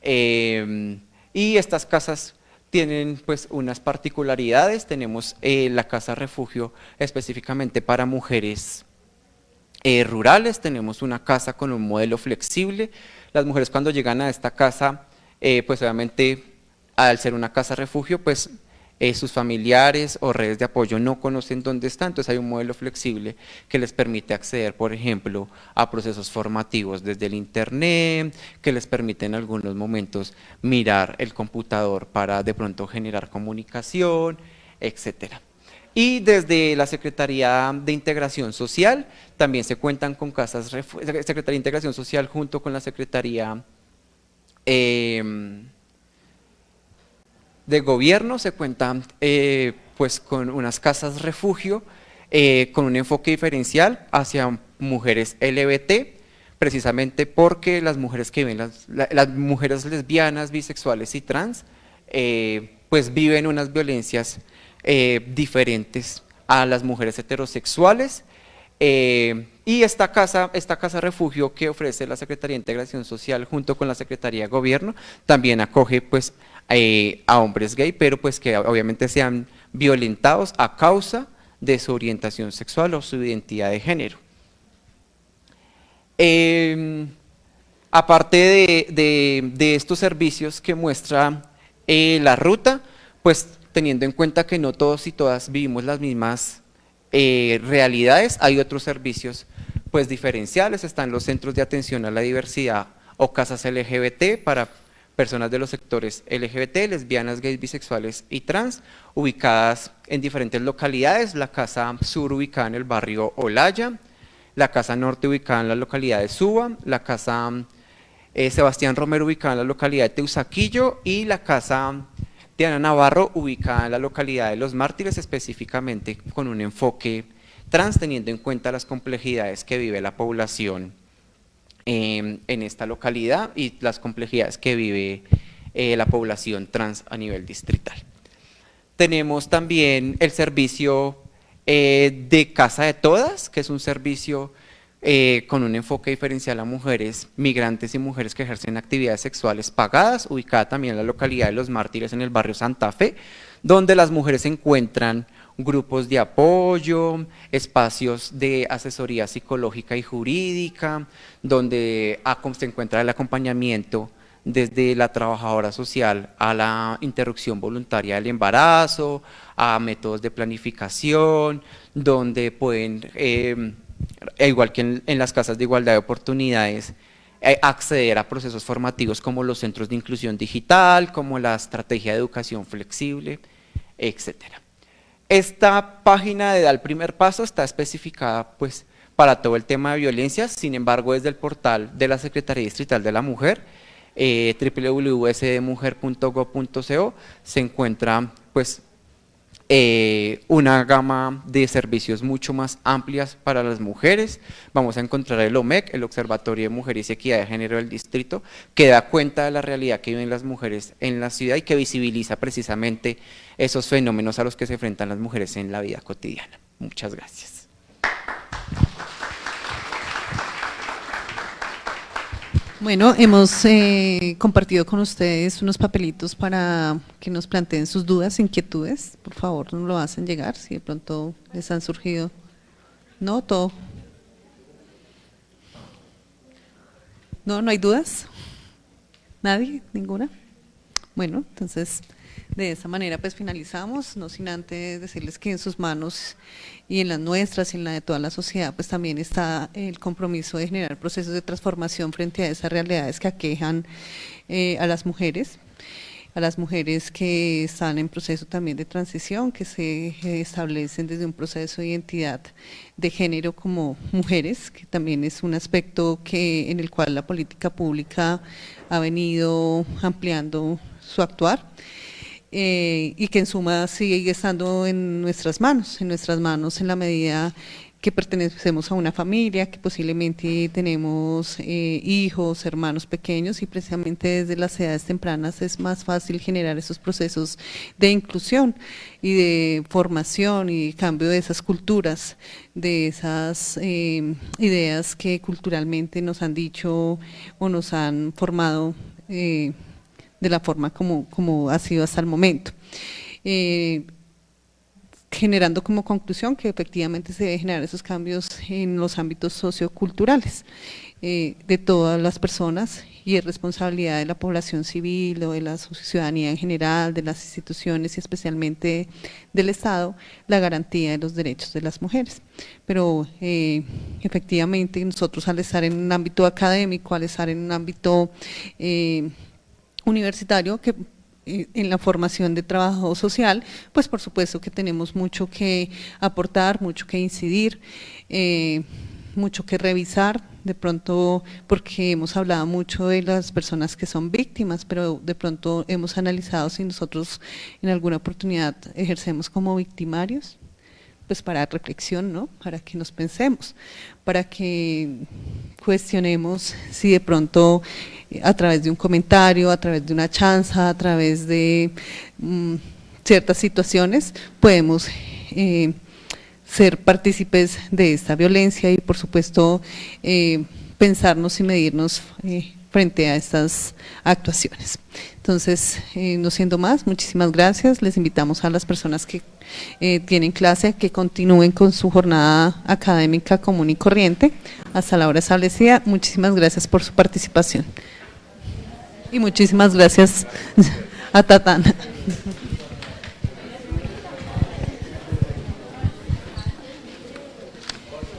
y estas casas tienen pues unas particularidades. Tenemos la casa refugio específicamente para mujeres rurales. Tenemos una casa con un modelo flexible. Las mujeres cuando llegan a esta casa, pues obviamente al ser una casa refugio, pues sus familiares o redes de apoyo no conocen dónde están, entonces hay un modelo flexible que les permite acceder, por ejemplo, a procesos formativos desde el internet, que les permite en algunos momentos mirar el computador para de pronto generar comunicación, etcétera. Y desde la Secretaría de Integración Social también se cuentan con casas refugio, Secretaría de Integración Social junto con la Secretaría de Gobierno se cuentan pues con unas casas refugio con un enfoque diferencial hacia mujeres LGBT, precisamente porque las mujeres que viven, las mujeres lesbianas, bisexuales y trans, pues viven unas violencias diferentes a las mujeres heterosexuales. Y esta casa refugio que ofrece la Secretaría de Integración Social junto con la Secretaría de Gobierno también acoge pues a hombres gay, pero pues que obviamente sean violentados a causa de su orientación sexual o su identidad de género. Aparte de estos servicios que muestra la ruta, pues teniendo en cuenta que no todos y todas vivimos las mismas realidades, hay otros servicios pues diferenciales. Están los centros de atención a la diversidad o casas LGBT para personas de los sectores LGBT, lesbianas, gays, bisexuales y trans, ubicadas en diferentes localidades. La casa sur ubicada en el barrio Olaya, la casa norte ubicada en la localidad de Suba, la casa Sebastián Romero ubicada en la localidad de Teusaquillo, y la casa de Ana Navarro ubicada en la localidad de Los Mártires, específicamente con un enfoque trans, teniendo en cuenta las complejidades que vive la población en esta localidad y las complejidades que vive la población trans a nivel distrital. Tenemos también el servicio de Casa de Todas, que es un servicio con un enfoque diferencial a mujeres migrantes y mujeres que ejercen actividades sexuales pagadas, ubicada también en la localidad de Los Mártires, en el barrio Santa Fe, donde las mujeres encuentran grupos de apoyo, espacios de asesoría psicológica y jurídica, donde se encuentra el acompañamiento desde la trabajadora social a la interrupción voluntaria del embarazo, a métodos de planificación, donde pueden, igual que en las casas de igualdad de oportunidades, acceder a procesos formativos como los centros de inclusión digital, como la estrategia de educación flexible, etcétera. Esta página de Da el Primer Paso está especificada pues para todo el tema de violencia, sin embargo desde el portal de la Secretaría Distrital de la Mujer, www.sdmujer.gov.co, se encuentra pues una gama de servicios mucho más amplias para las mujeres. Vamos a encontrar el OMEC, el Observatorio de Mujeres y Equidad de Género del Distrito, que da cuenta de la realidad que viven las mujeres en la ciudad y que visibiliza precisamente esos fenómenos a los que se enfrentan las mujeres en la vida cotidiana. Muchas gracias. Bueno, hemos compartido con ustedes unos papelitos para que nos planteen sus dudas, inquietudes. Por favor, nos lo hacen llegar, si de pronto les han surgido. ¿No? ¿Todo? ¿No? ¿No hay dudas? ¿Nadie? ¿Ninguna? Bueno, entonces, de esa manera pues finalizamos, no sin antes decirles que en sus manos y en las nuestras y en la de toda la sociedad pues también está el compromiso de generar procesos de transformación frente a esas realidades que aquejan a las mujeres que están en proceso también de transición, que se establecen desde un proceso de identidad de género como mujeres, que también es un aspecto en el cual la política pública ha venido ampliando su actuar. Y que en suma sigue estando en nuestras manos en la medida que pertenecemos a una familia, que posiblemente tenemos hijos, hermanos pequeños, y precisamente desde las edades tempranas es más fácil generar esos procesos de inclusión y de formación y cambio de esas culturas, de esas ideas que culturalmente nos han dicho o nos han formado de la forma como ha sido hasta el momento. Generando como conclusión que efectivamente se debe generar esos cambios en los ámbitos socioculturales de todas las personas, y es responsabilidad de la población civil o de la ciudadanía en general, de las instituciones y especialmente del Estado, la garantía de los derechos de las mujeres. Pero efectivamente nosotros, al estar en un ámbito académico, al estar en un ámbito universitario, que en la formación de trabajo social, pues por supuesto que tenemos mucho que aportar, mucho que incidir, mucho que revisar, de pronto porque hemos hablado mucho de las personas que son víctimas, pero de pronto hemos analizado si nosotros en alguna oportunidad ejercemos como victimarios, pues para reflexión, ¿no? Para que nos pensemos, para que cuestionemos si de pronto a través de un comentario, a través de una chanza, a través de ciertas situaciones podemos ser partícipes de esta violencia y por supuesto pensarnos y medirnos frente a estas actuaciones. Entonces, no siendo más, muchísimas gracias. Les invitamos a las personas que tienen clase que continúen con su jornada académica común y corriente hasta la hora establecida. Muchísimas gracias por su participación. Y muchísimas gracias a Tatana.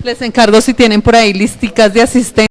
Les encargo si tienen por ahí listicas de asistencia.